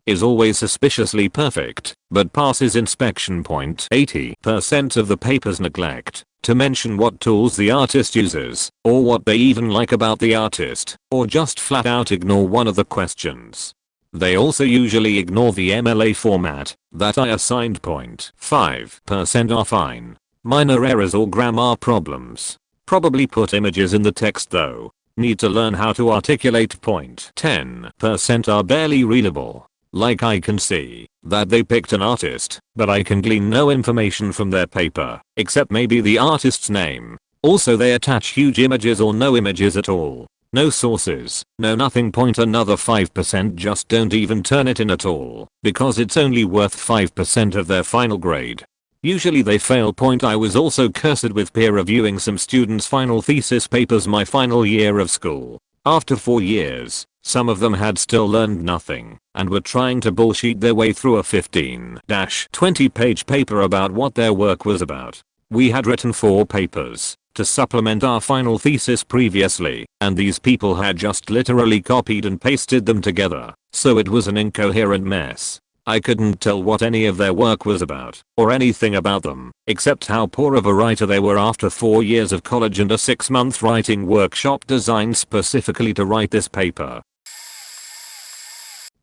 is always suspiciously perfect, but passes inspection. 80% of the papers neglect to mention what tools the artist uses, or what they even like about the artist, or just flat out ignore one of the questions. They also usually ignore the MLA format that I assigned. 5% are fine. Minor errors or grammar problems. Probably put images in the text though. Need to learn how to articulate. 10% are barely readable. Like I can see that they picked an artist, but I can glean no information from their paper, except maybe the artist's name. Also they attach huge images or no images at all. No sources, no nothing. Another 5% just don't even turn it in at all, because it's only worth 5% of their final grade. Usually they fail. I was also cursed with peer reviewing some students' final thesis papers my final year of school. After 4 years, some of them had still learned nothing, and were trying to bullshit their way through a 15-20 page paper about what their work was about. We had written 4 papers to supplement our final thesis previously, and these people had just literally copied and pasted them together, so it was an incoherent mess. I couldn't tell what any of their work was about, or anything about them, except how poor of a writer they were after 4 years of college and a 6-month writing workshop designed specifically to write this paper.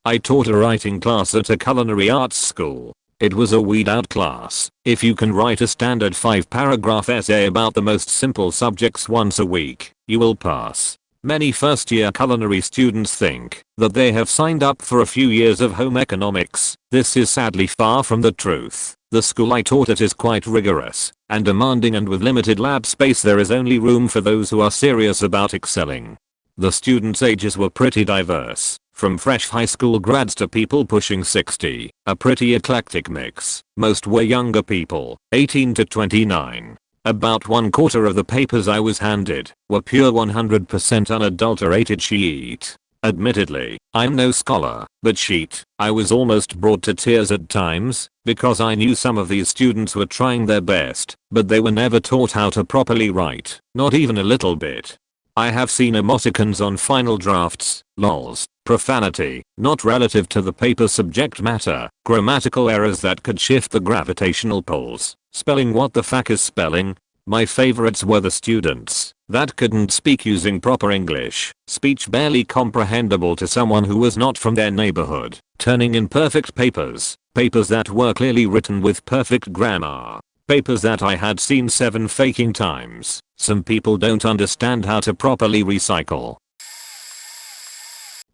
I taught a writing class at a culinary arts school. It was a weed out class. If you can write a standard 5-paragraph essay about the most simple subjects once a week, you will pass. Many first-year culinary students think that they have signed up for a few years of home economics. This is sadly far from the truth. The school I taught at is quite rigorous and demanding, and with limited lab space there is only room for those who are serious about excelling. The students' ages were pretty diverse, from fresh high school grads to people pushing 60, a pretty eclectic mix. Most were younger people, 18 to 29. About 1/4 of the papers I was handed were pure 100% unadulterated sheet. Admittedly, I'm no scholar, but sheet, I was almost brought to tears at times, because I knew some of these students were trying their best, but they were never taught how to properly write, not even a little bit. I have seen emoticons on final drafts, lols, profanity, not relative to the paper's subject matter, grammatical errors that could shift the gravitational pulls, spelling what the fuck is spelling. My favorites were the students that couldn't speak using proper English, speech barely comprehensible to someone who was not from their neighborhood, turning in perfect papers that were clearly written with perfect grammar. Papers that I had seen 7 faking times. Some people don't understand how to properly recycle.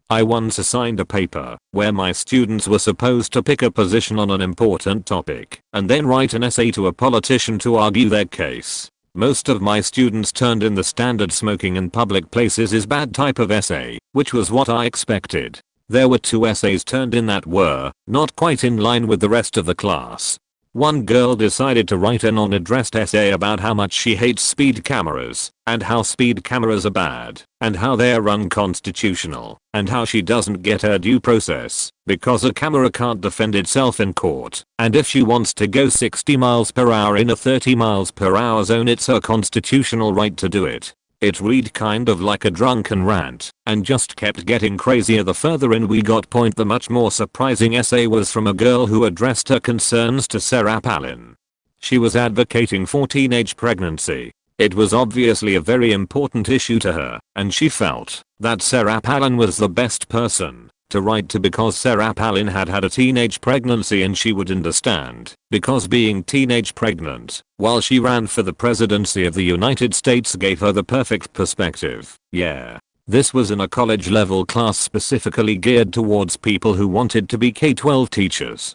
I once assigned a paper where my students were supposed to pick a position on an important topic and then write an essay to a politician to argue their case. Most of my students turned in the standard smoking in public places is bad type of essay, which was what I expected. There were 2 essays turned in that were not quite in line with the rest of the class. One girl decided to write a non-addressed essay about how much she hates speed cameras, and how speed cameras are bad, and how they are unconstitutional, and how she doesn't get her due process, because a camera can't defend itself in court, and if she wants to go 60 miles per hour in a 30 miles per hour zone it's her constitutional right to do it. It read kind of like a drunken rant, and just kept getting crazier the further in we got. The much more surprising essay was from a girl who addressed her concerns to Sarah Palin. She was advocating for teenage pregnancy. It was obviously a very important issue to her, and she felt that Sarah Palin was the best person to write to because Sarah Palin had had a teenage pregnancy and she would understand, because being teenage pregnant while she ran for the presidency of the United States gave her the perfect perspective. Yeah. This was in a college level class specifically geared towards people who wanted to be K-12 teachers.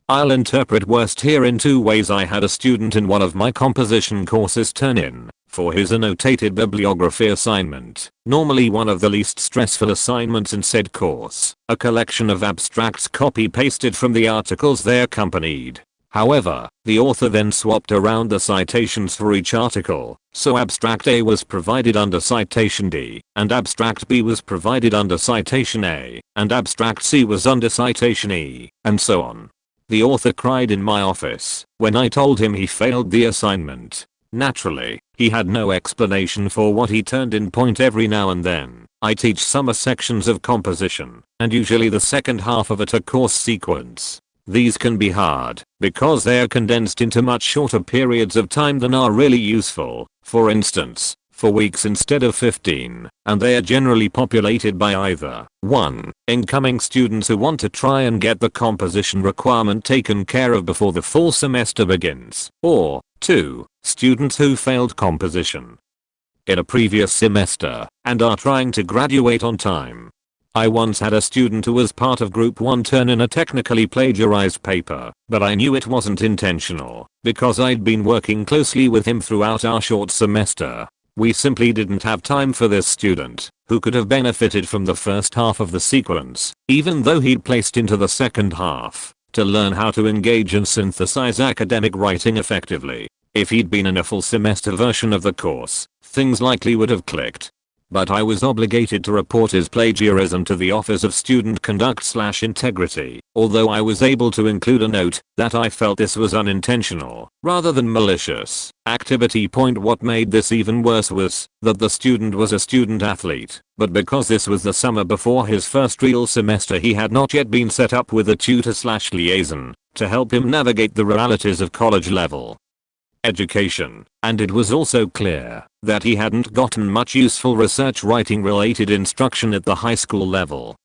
I'll interpret worst here in 2 ways. I had a student in one of my composition courses turn in for his annotated bibliography assignment, normally one of the least stressful assignments in said course, a collection of abstracts copy-pasted from the articles they accompanied. However, the author then swapped around the citations for each article, so abstract A was provided under citation D, and abstract B was provided under citation A, and abstract C was under citation E, and so on. The author cried in my office when I told him he failed the assignment. Naturally, he had no explanation for what he turned in. Every now and then, I teach summer sections of composition, and usually the second half of a course sequence. These can be hard, because they are condensed into much shorter periods of time than are really useful, for instance, 4 weeks instead of 15, and they are generally populated by either 1. Incoming students who want to try and get the composition requirement taken care of before the full semester begins, or 2. Students who failed composition in a previous semester and are trying to graduate on time. I once had a student who was part of group 1 turn in a technically plagiarized paper, but I knew it wasn't intentional because I'd been working closely with him throughout our short semester. We simply didn't have time for this student, who could have benefited from the first half of the sequence, even though he'd placed into the second half, to learn how to engage and synthesize academic writing effectively. If he'd been in a full semester version of the course, things likely would have clicked. But I was obligated to report his plagiarism to the Office of Student Conduct/Integrity, although I was able to include a note that I felt this was unintentional, rather than malicious, activity. What made this even worse was that the student was a student athlete, but because this was the summer before his first real semester he had not yet been set up with a tutor/liaison to help him navigate the realities of college level education, and it was also clear that he hadn't gotten much useful research writing related instruction at the high school level.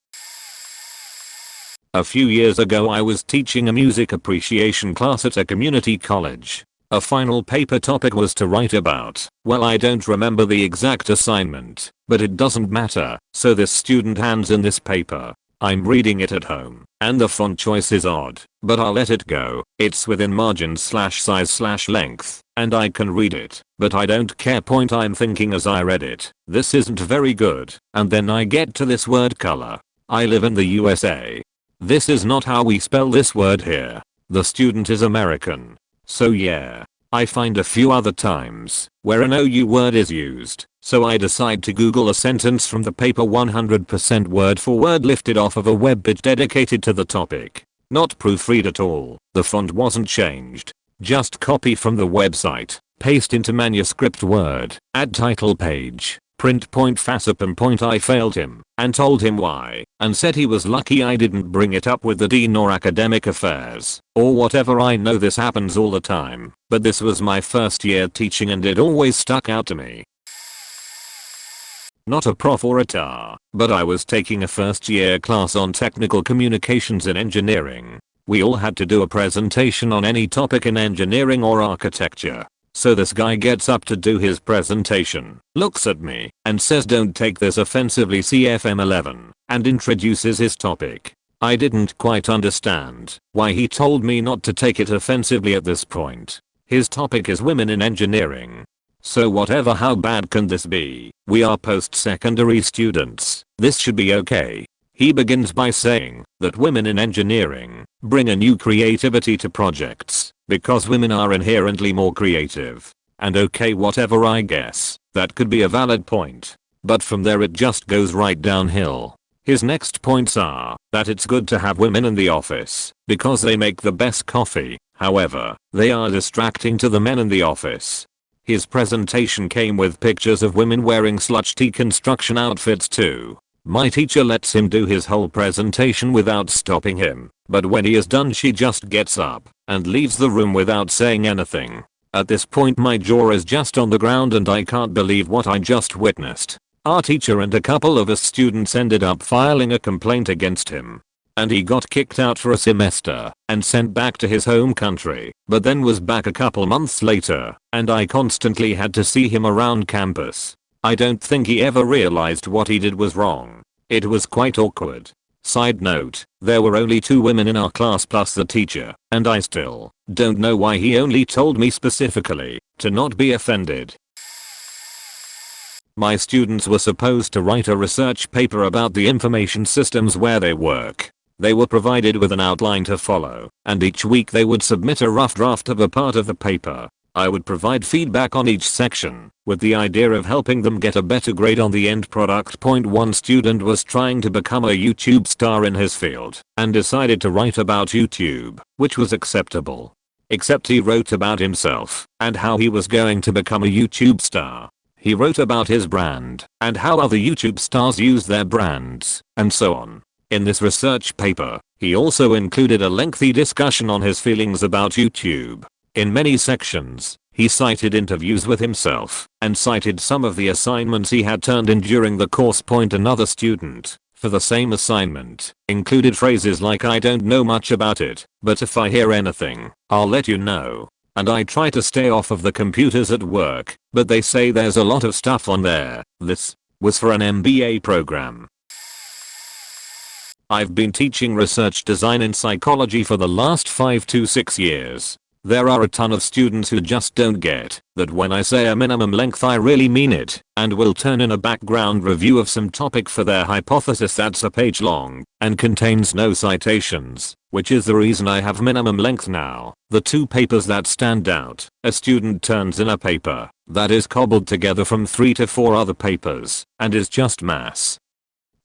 A few years ago I was teaching a music appreciation class at a community college. A final paper topic was to write about, well, I don't remember the exact assignment, but it doesn't matter, so this student hands in this paper. I'm reading it at home, and the font choice is odd, but I'll let it go. It's within margins/size/length, and I can read it, but I don't care. I'm thinking as I read it, this isn't very good, and then I get to this word color. I live in the USA. This is not how we spell this word here. The student is American. So yeah, I find a few other times where an OU word is used, so I decide to Google a sentence from the paper 100% word for word lifted off of a web page dedicated to the topic. Not proofread at all, the font wasn't changed. Just copy from the website, paste into manuscript word, add title page, print. Facipum. I failed him, and told him why, and said he was lucky I didn't bring it up with the dean or academic affairs, or whatever. I know this happens all the time, but this was my first year teaching and it always stuck out to me. Not a prof or a tar, but I was taking a first year class on technical communications in engineering. We all had to do a presentation on any topic in engineering or architecture. So this guy gets up to do his presentation, looks at me, and says don't take this offensively CFM11, and introduces his topic. I didn't quite understand why he told me not to take it offensively at this point. His topic is women in engineering. So whatever, how bad can this be? We are post-secondary students. This should be okay. He begins by saying that women in engineering bring a new creativity to projects because women are inherently more creative. And okay, whatever, I guess that could be a valid point. But from there it just goes right downhill. His next points are that it's good to have women in the office because they make the best coffee. However, they are distracting to the men in the office. His presentation came with pictures of women wearing slutty construction outfits too. My teacher lets him do his whole presentation without stopping him, but when he is done she just gets up and leaves the room without saying anything. At this point my jaw is just on the ground and I can't believe what I just witnessed. Our teacher and a couple of us students ended up filing a complaint against him. And he got kicked out for a semester and sent back to his home country, but then was back a couple months later, and I constantly had to see him around campus. I don't think he ever realized what he did was wrong. It was quite awkward. Side note, there were only 2 women in our class plus the teacher, and I still don't know why he only told me specifically to not be offended. My students were supposed to write a research paper about the information systems where they work. They were provided with an outline to follow, and each week they would submit a rough draft of a part of the paper. I would provide feedback on each section, with the idea of helping them get a better grade on the end product. One student was trying to become a YouTube star in his field, and decided to write about YouTube, which was acceptable. Except he wrote about himself, and how he was going to become a YouTube star. He wrote about his brand, and how other YouTube stars use their brands, and so on. In this research paper, he also included a lengthy discussion on his feelings about YouTube. In many sections, he cited interviews with himself, and cited some of the assignments he had turned in during the course. Another student, for the same assignment, included phrases like I don't know much about it, but if I hear anything, I'll let you know. And I try to stay off of the computers at work, but they say there's a lot of stuff on there. This was for an MBA program. I've been teaching research design in psychology for the last 5 to 6 years. There are a ton of students who just don't get that when I say a minimum length I really mean it, and will turn in a background review of some topic for their hypothesis that's a page long and contains no citations, which is the reason I have minimum length now. The 2 papers that stand out, a student turns in a paper that is cobbled together from 3 to 4 other papers and is just mass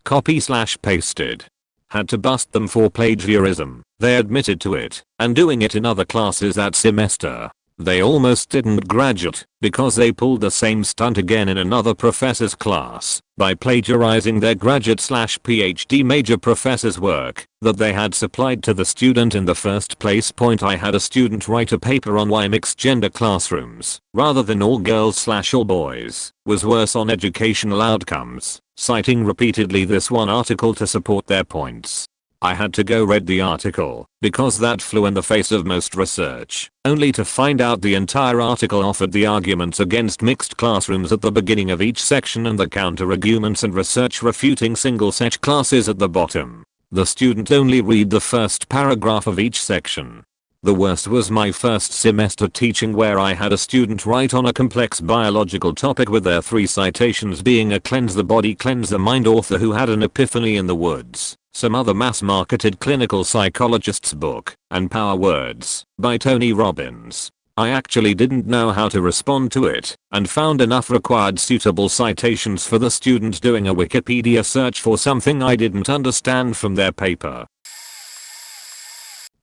copy/pasted. Had to bust them for plagiarism. They admitted to it, and doing it in other classes that semester. They almost didn't graduate because they pulled the same stunt again in another professor's class by plagiarizing their graduate/PhD major professor's work that they had supplied to the student in the first place. I had a student write a paper on why mixed gender classrooms, rather than all girls/all boys, was worse on educational outcomes, citing repeatedly this one article to support their points. I had to go read the article because that flew in the face of most research, only to find out the entire article offered the arguments against mixed classrooms at the beginning of each section and the counter-arguments and research refuting single-set classes at the bottom. The student only read the first paragraph of each section. The worst was my first semester teaching, where I had a student write on a complex biological topic with their 3 citations being a Cleanse the Body Cleanse the Mind author who had an epiphany in the woods, some other mass-marketed clinical psychologist's book, and Power Words by Tony Robbins. I actually didn't know how to respond to it, and found enough required suitable citations for the student doing a Wikipedia search for something I didn't understand from their paper.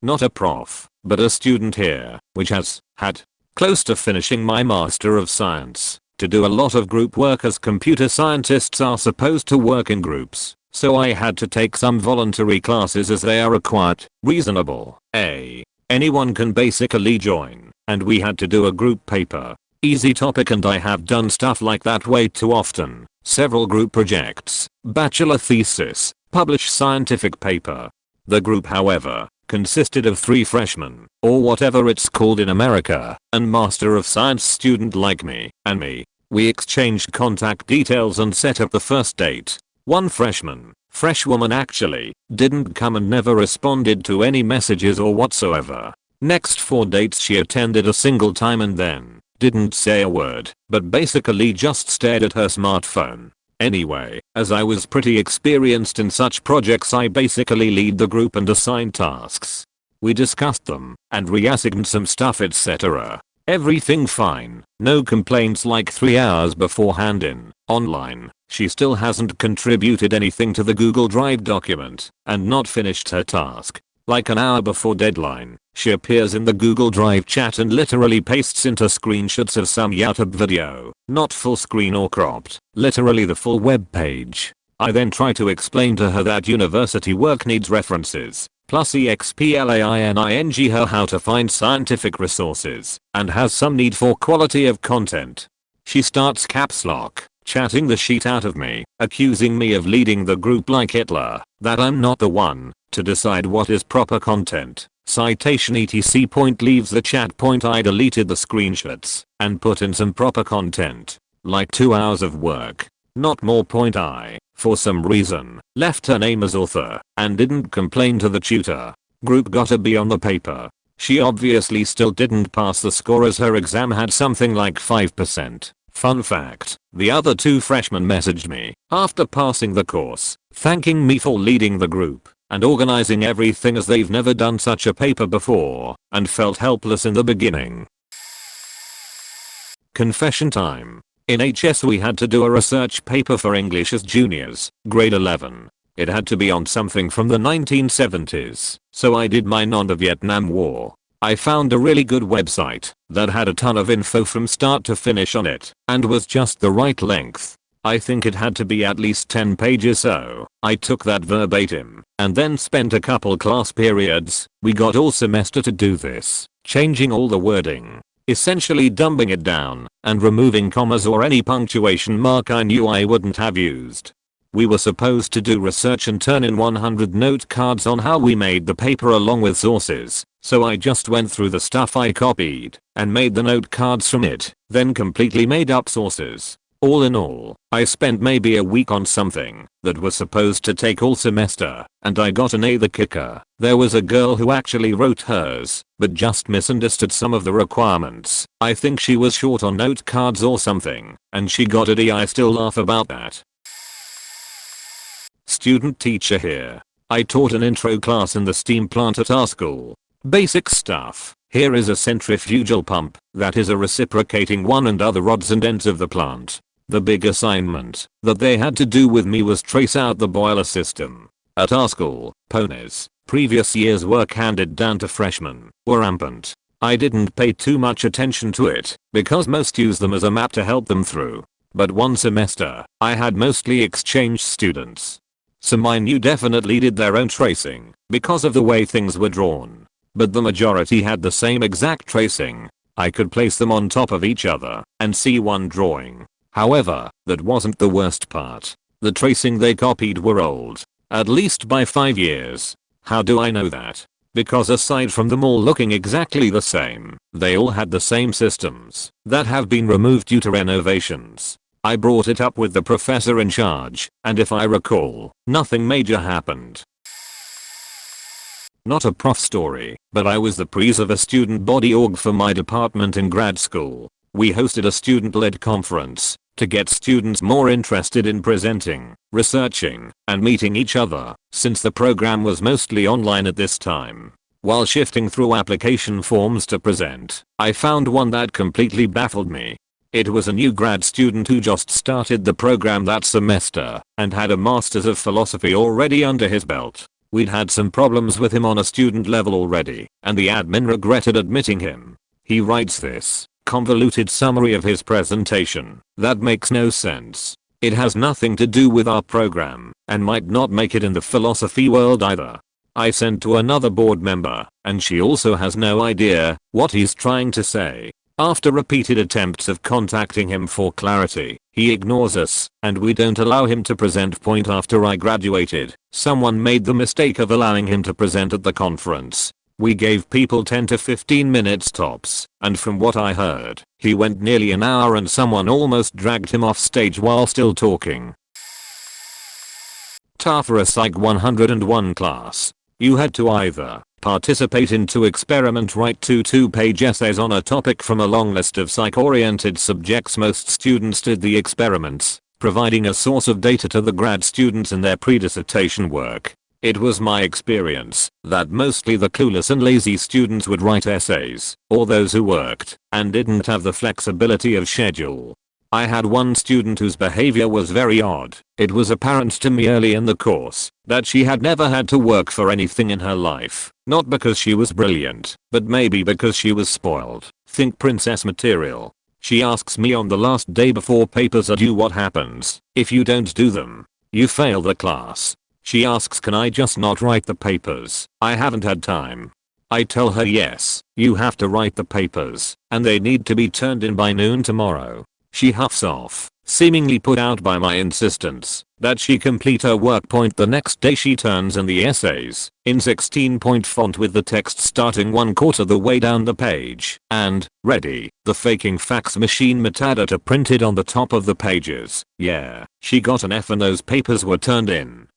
Not a prof, but a student here, which has had, close to finishing my Master of Science, to do a lot of group work as computer scientists are supposed to work in groups. So I had to take some voluntary classes as they are required. Reasonable. Anyone can basically join, and we had to do a group paper. Easy topic, and I have done stuff like that way too often. Several group projects, bachelor thesis, publish scientific paper. The group, however, consisted of 3 freshmen, or whatever it's called in America, and Master of Science student like me, and me. We exchanged contact details and set up the first date. One freshwoman actually, didn't come and never responded to any messages or whatsoever. Next 4 dates she attended a single time and then didn't say a word, but basically just stared at her smartphone. Anyway, as I was pretty experienced in such projects, I basically lead the group and assign tasks. We discussed them and reassigned some stuff, etc. Everything fine, no complaints. Like 3 hours beforehand in online, she still hasn't contributed anything to the Google Drive document and not finished her task. Like an hour before deadline, she appears in the Google Drive chat and literally pastes into screenshots of some YouTube video, not full screen or cropped, literally the full web page. I then try to explain to her that university work needs references, plus explaining her how to find scientific resources, and has some need for quality of content. She starts caps lock, chatting the shit out of me, accusing me of leading the group like Hitler, that I'm not the one to decide what is proper content. Citation etc. Point leaves the chat. Point I deleted the screenshots and put in some proper content. Like 2 hours of work. Not more. Point I, for some reason, left her name as author and didn't complain to the tutor. Group got a B on the paper. She obviously still didn't pass the score as her exam had something like 5%. Fun fact, the other 2 freshmen messaged me after passing the course, thanking me for leading the group and organizing everything, as they've never done such a paper before and felt helpless in the beginning. Confession time. In HS we had to do a research paper for English as juniors, grade 11. It had to be on something from the 1970s, so I did mine on the Vietnam War. I found a really good website that had a ton of info from start to finish on it and was just the right length. I think it had to be at least 10 pages, so I took that verbatim and then spent a couple class periods, we got all semester to do this, changing all the wording, essentially dumbing it down and removing commas or any punctuation mark I knew I wouldn't have used. We were supposed to do research and turn in 100 note cards on how we made the paper along with sources, so I just went through the stuff I copied and made the note cards from it, then completely made up sources. All in all, I spent maybe a week on something that was supposed to take all semester, and I got an A. The kicker, there was a girl who actually wrote hers, but just misunderstood some of the requirements. I think she was short on note cards or something, and she got a D. I still laugh about that. Student teacher here. I taught an intro class in the steam plant at our school. Basic stuff. Here is a centrifugal pump that is a reciprocating one and other odds and ends of the plant. The big assignment that they had to do with me was trace out the boiler system. At our school, ponies, previous year's work handed down to freshmen, were rampant. I didn't pay too much attention to it because most use them as a map to help them through. But one semester, I had mostly exchange students. Some I knew definitely did their own tracing because of the way things were drawn. But the majority had the same exact tracing. I could place them on top of each other and see one drawing. However, that wasn't the worst part. The tracing they copied were old, at least by 5 years. How do I know that? Because aside from them all looking exactly the same, they all had the same systems that have been removed due to renovations. I brought it up with the professor in charge, and if I recall, nothing major happened. Not a prof story, but I was the pres of a student body org for my department in grad school. We hosted a student-led conference to get students more interested in presenting, researching, and meeting each other, since the program was mostly online at this time. While shifting through application forms to present, I found one that completely baffled me. It was a new grad student who just started the program that semester and had a master's of philosophy already under his belt. We'd had some problems with him on a student level already, and the admin regretted admitting him. He writes this convoluted summary of his presentation that makes no sense. It has nothing to do with our program and might not make it in the philosophy world either. I sent to another board member, and she also has no idea what he's trying to say. After repeated attempts of contacting him for clarity, He ignores us, and we don't allow him to present. After I graduated, someone made the mistake of allowing him to present at the conference. We gave people 10 to 15 minutes tops, and from what I heard, he went nearly an hour and someone almost dragged him off stage while still talking. For a Psych 101 class, you had to either participate in two experiment, write two 2-page essays on a topic from a long list of psych-oriented subjects. Most students did the experiments, providing a source of data to the grad students in their pre-dissertation work. It was my experience that mostly the clueless and lazy students would write essays, or those who worked and didn't have the flexibility of schedule. I had one student whose behavior was very odd. It was apparent to me early in the course that she had never had to work for anything in her life, not because she was brilliant, but maybe because she was spoiled. Think princess material. She asks me on the last day before papers are due what happens if you don't do them. You fail the class. She asks, can I just not write the papers? I haven't had time. I tell her yes, you have to write the papers, and they need to be turned in by noon tomorrow. She huffs off, seemingly put out by my insistence that she complete her work. The next day she turns in the essays in 16-point font with the text starting 1/4 the way down the page, and, ready, the faking fax machine metadata printed on the top of the pages. Yeah, she got an F and those papers were turned in.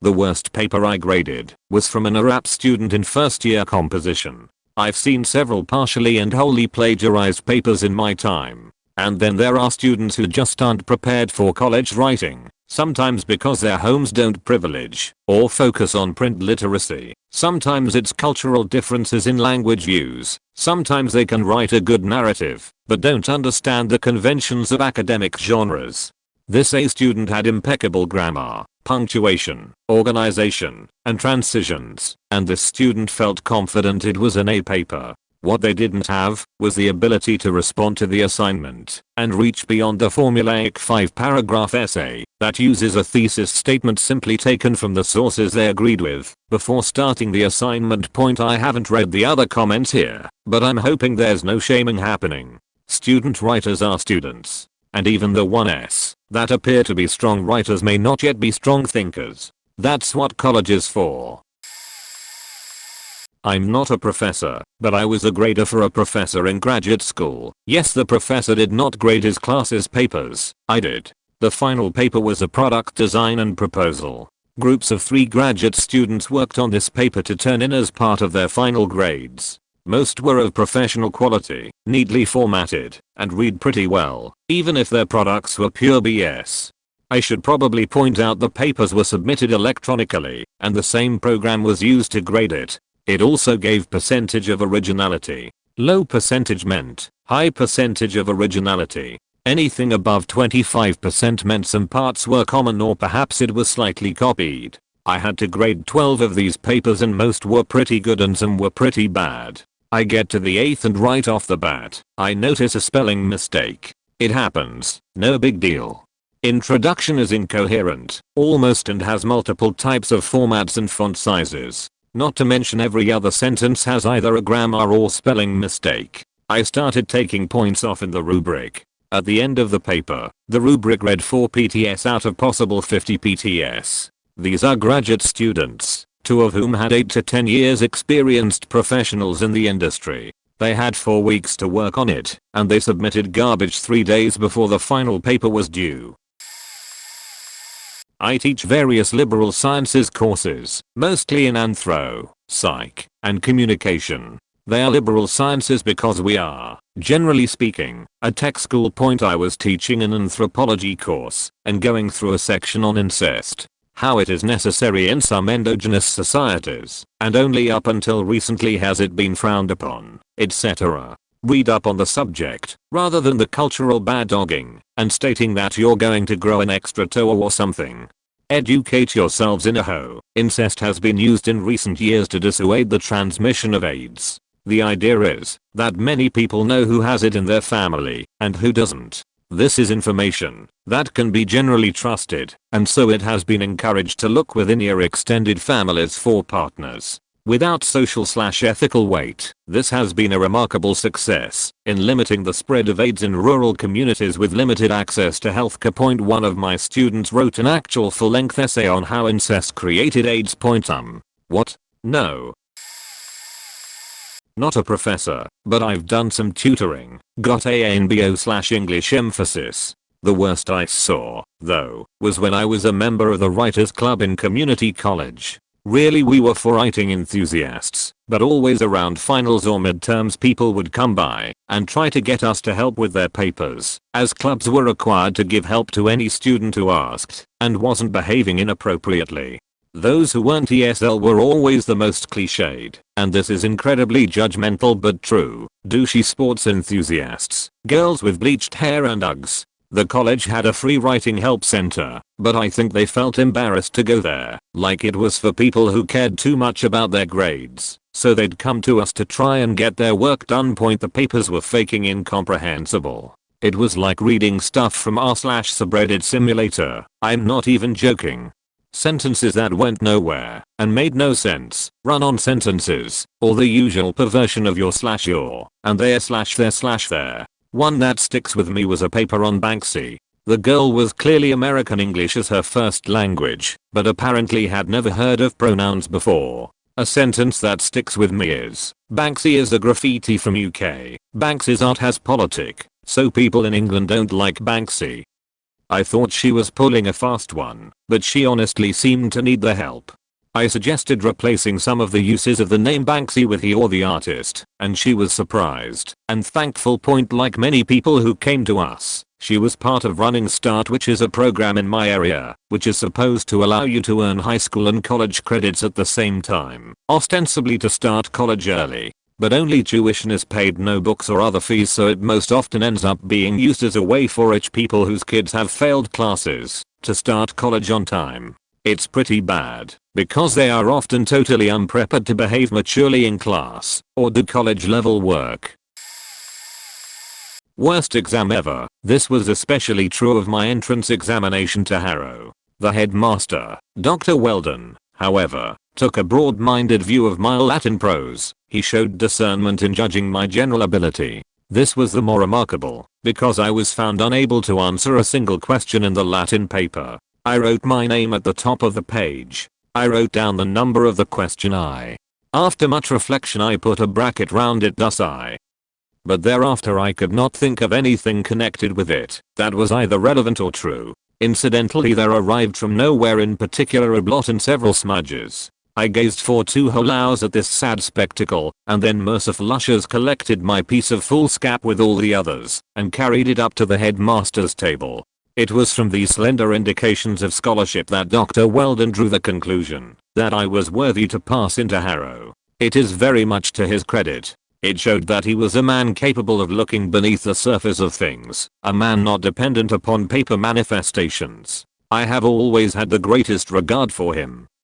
The worst paper I graded was from an ARAP student in first year composition. I've seen several partially and wholly plagiarized papers in my time. And then there are students who just aren't prepared for college writing, sometimes because their homes don't privilege or focus on print literacy. Sometimes it's cultural differences in language use. Sometimes they can write a good narrative, but don't understand the conventions of academic genres. This A student had impeccable grammar, punctuation, organization, and transitions, and this student felt confident it was an A paper. What they didn't have was the ability to respond to the assignment and reach beyond the formulaic 5-paragraph essay that uses a thesis statement simply taken from the sources they agreed with before starting the assignment. I haven't read the other comments here, but I'm hoping there's no shaming happening. Student writers are students, and even the 1s that appear to be strong writers may not yet be strong thinkers. That's what college is for. I'm not a professor, but I was a grader for a professor in graduate school. Yes, the professor did not grade his class's papers. I did. The final paper was a product design and proposal. Groups of 3 graduate students worked on this paper to turn in as part of their final grades. Most were of professional quality, neatly formatted, and read pretty well, even if their products were pure BS. I should probably point out the papers were submitted electronically, and the same program was used to grade it. It also gave percentage of originality. Low percentage meant high percentage of originality. Anything above 25% meant some parts were common or perhaps it was slightly copied. I had to grade 12 of these papers and most were pretty good and some were pretty bad. I get to the 8th and right off the bat, I notice a spelling mistake. It happens, no big deal. Introduction is incoherent, almost, and has multiple types of formats and font sizes. Not to mention every other sentence has either a grammar or spelling mistake. I started taking points off in the rubric. At the end of the paper, the rubric read 4 PTS out of possible 50 PTS. These are graduate students, 2 of whom had 8 to 10 years experienced professionals in the industry. They had 4 weeks to work on it, and they submitted garbage 3 days before the final paper was due. I teach various liberal sciences courses, mostly in anthro, psych, and communication. They are liberal sciences because we are, generally speaking, a tech school. I was teaching an anthropology course and going through a section on incest, how it is necessary in some endogenous societies, and only up until recently has it been frowned upon, etc. Read up on the subject, rather than the cultural bad-dogging, and stating that you're going to grow an extra toe or something. Educate yourselves in a hoe. Incest has been used in recent years to dissuade the transmission of AIDS. The idea is that many people know who has it in their family and who doesn't. This is information that can be generally trusted, and so it has been encouraged to look within your extended families for partners. Without social/ethical weight, this has been a remarkable success in limiting the spread of AIDS in rural communities with limited access to healthcare. One of my students wrote an actual full-length essay on how incest created AIDS. What? No. Not a professor, but I've done some tutoring, got AA and BO/English emphasis. The worst I saw, though, was when I was a member of the writers club in community college. Really, we were for writing enthusiasts, but always around finals or midterms people would come by and try to get us to help with their papers, as clubs were required to give help to any student who asked and wasn't behaving inappropriately. Those who weren't ESL were always the most cliched, and this is incredibly judgmental but true, douchey sports enthusiasts, girls with bleached hair and Uggs. The college had a free writing help center, but I think they felt embarrassed to go there, like it was for people who cared too much about their grades, so they'd come to us to try and get their work done. The papers were faking incomprehensible. It was like reading stuff from r/subreddit simulator, I'm not even joking. Sentences that went nowhere and made no sense, run-on sentences, or the usual perversion of your/your, and their/their/there. One that sticks with me was a paper on Banksy. The girl was clearly American English as her first language, but apparently had never heard of pronouns before. A sentence that sticks with me is, Banksy is a graffiti from UK. Banksy's art has politic, so people in England don't like Banksy. I thought she was pulling a fast one, but she honestly seemed to need the help. I suggested replacing some of the uses of the name Banksy with he or the artist, and she was surprised and thankful. Like many people who came to us, she was part of Running Start, which is a program in my area, which is supposed to allow you to earn high school and college credits at the same time, ostensibly to start college early. But only tuition is paid, no books or other fees, so it most often ends up being used as a way for rich people whose kids have failed classes to start college on time. It's pretty bad, because they are often totally unprepared to behave maturely in class or do college level work. Worst exam ever. This was especially true of my entrance examination to Harrow. The headmaster, Dr. Weldon, however, took a broad-minded view of my Latin prose. He showed discernment in judging my general ability. This was the more remarkable, because I was found unable to answer a single question in the Latin paper. I wrote my name at the top of the page. I wrote down the number of the question I. After much reflection I put a bracket round it, thus I. But thereafter I could not think of anything connected with it that was either relevant or true. Incidentally, there arrived from nowhere in particular a blot and several smudges. I gazed for 2 whole hours at this sad spectacle, and then merciful ushers collected my piece of foolscap with all the others and carried it up to the headmaster's table. It was from these slender indications of scholarship that Dr. Weldon drew the conclusion that I was worthy to pass into Harrow. It is very much to his credit. It showed that he was a man capable of looking beneath the surface of things, a man not dependent upon paper manifestations. I have always had the greatest regard for him.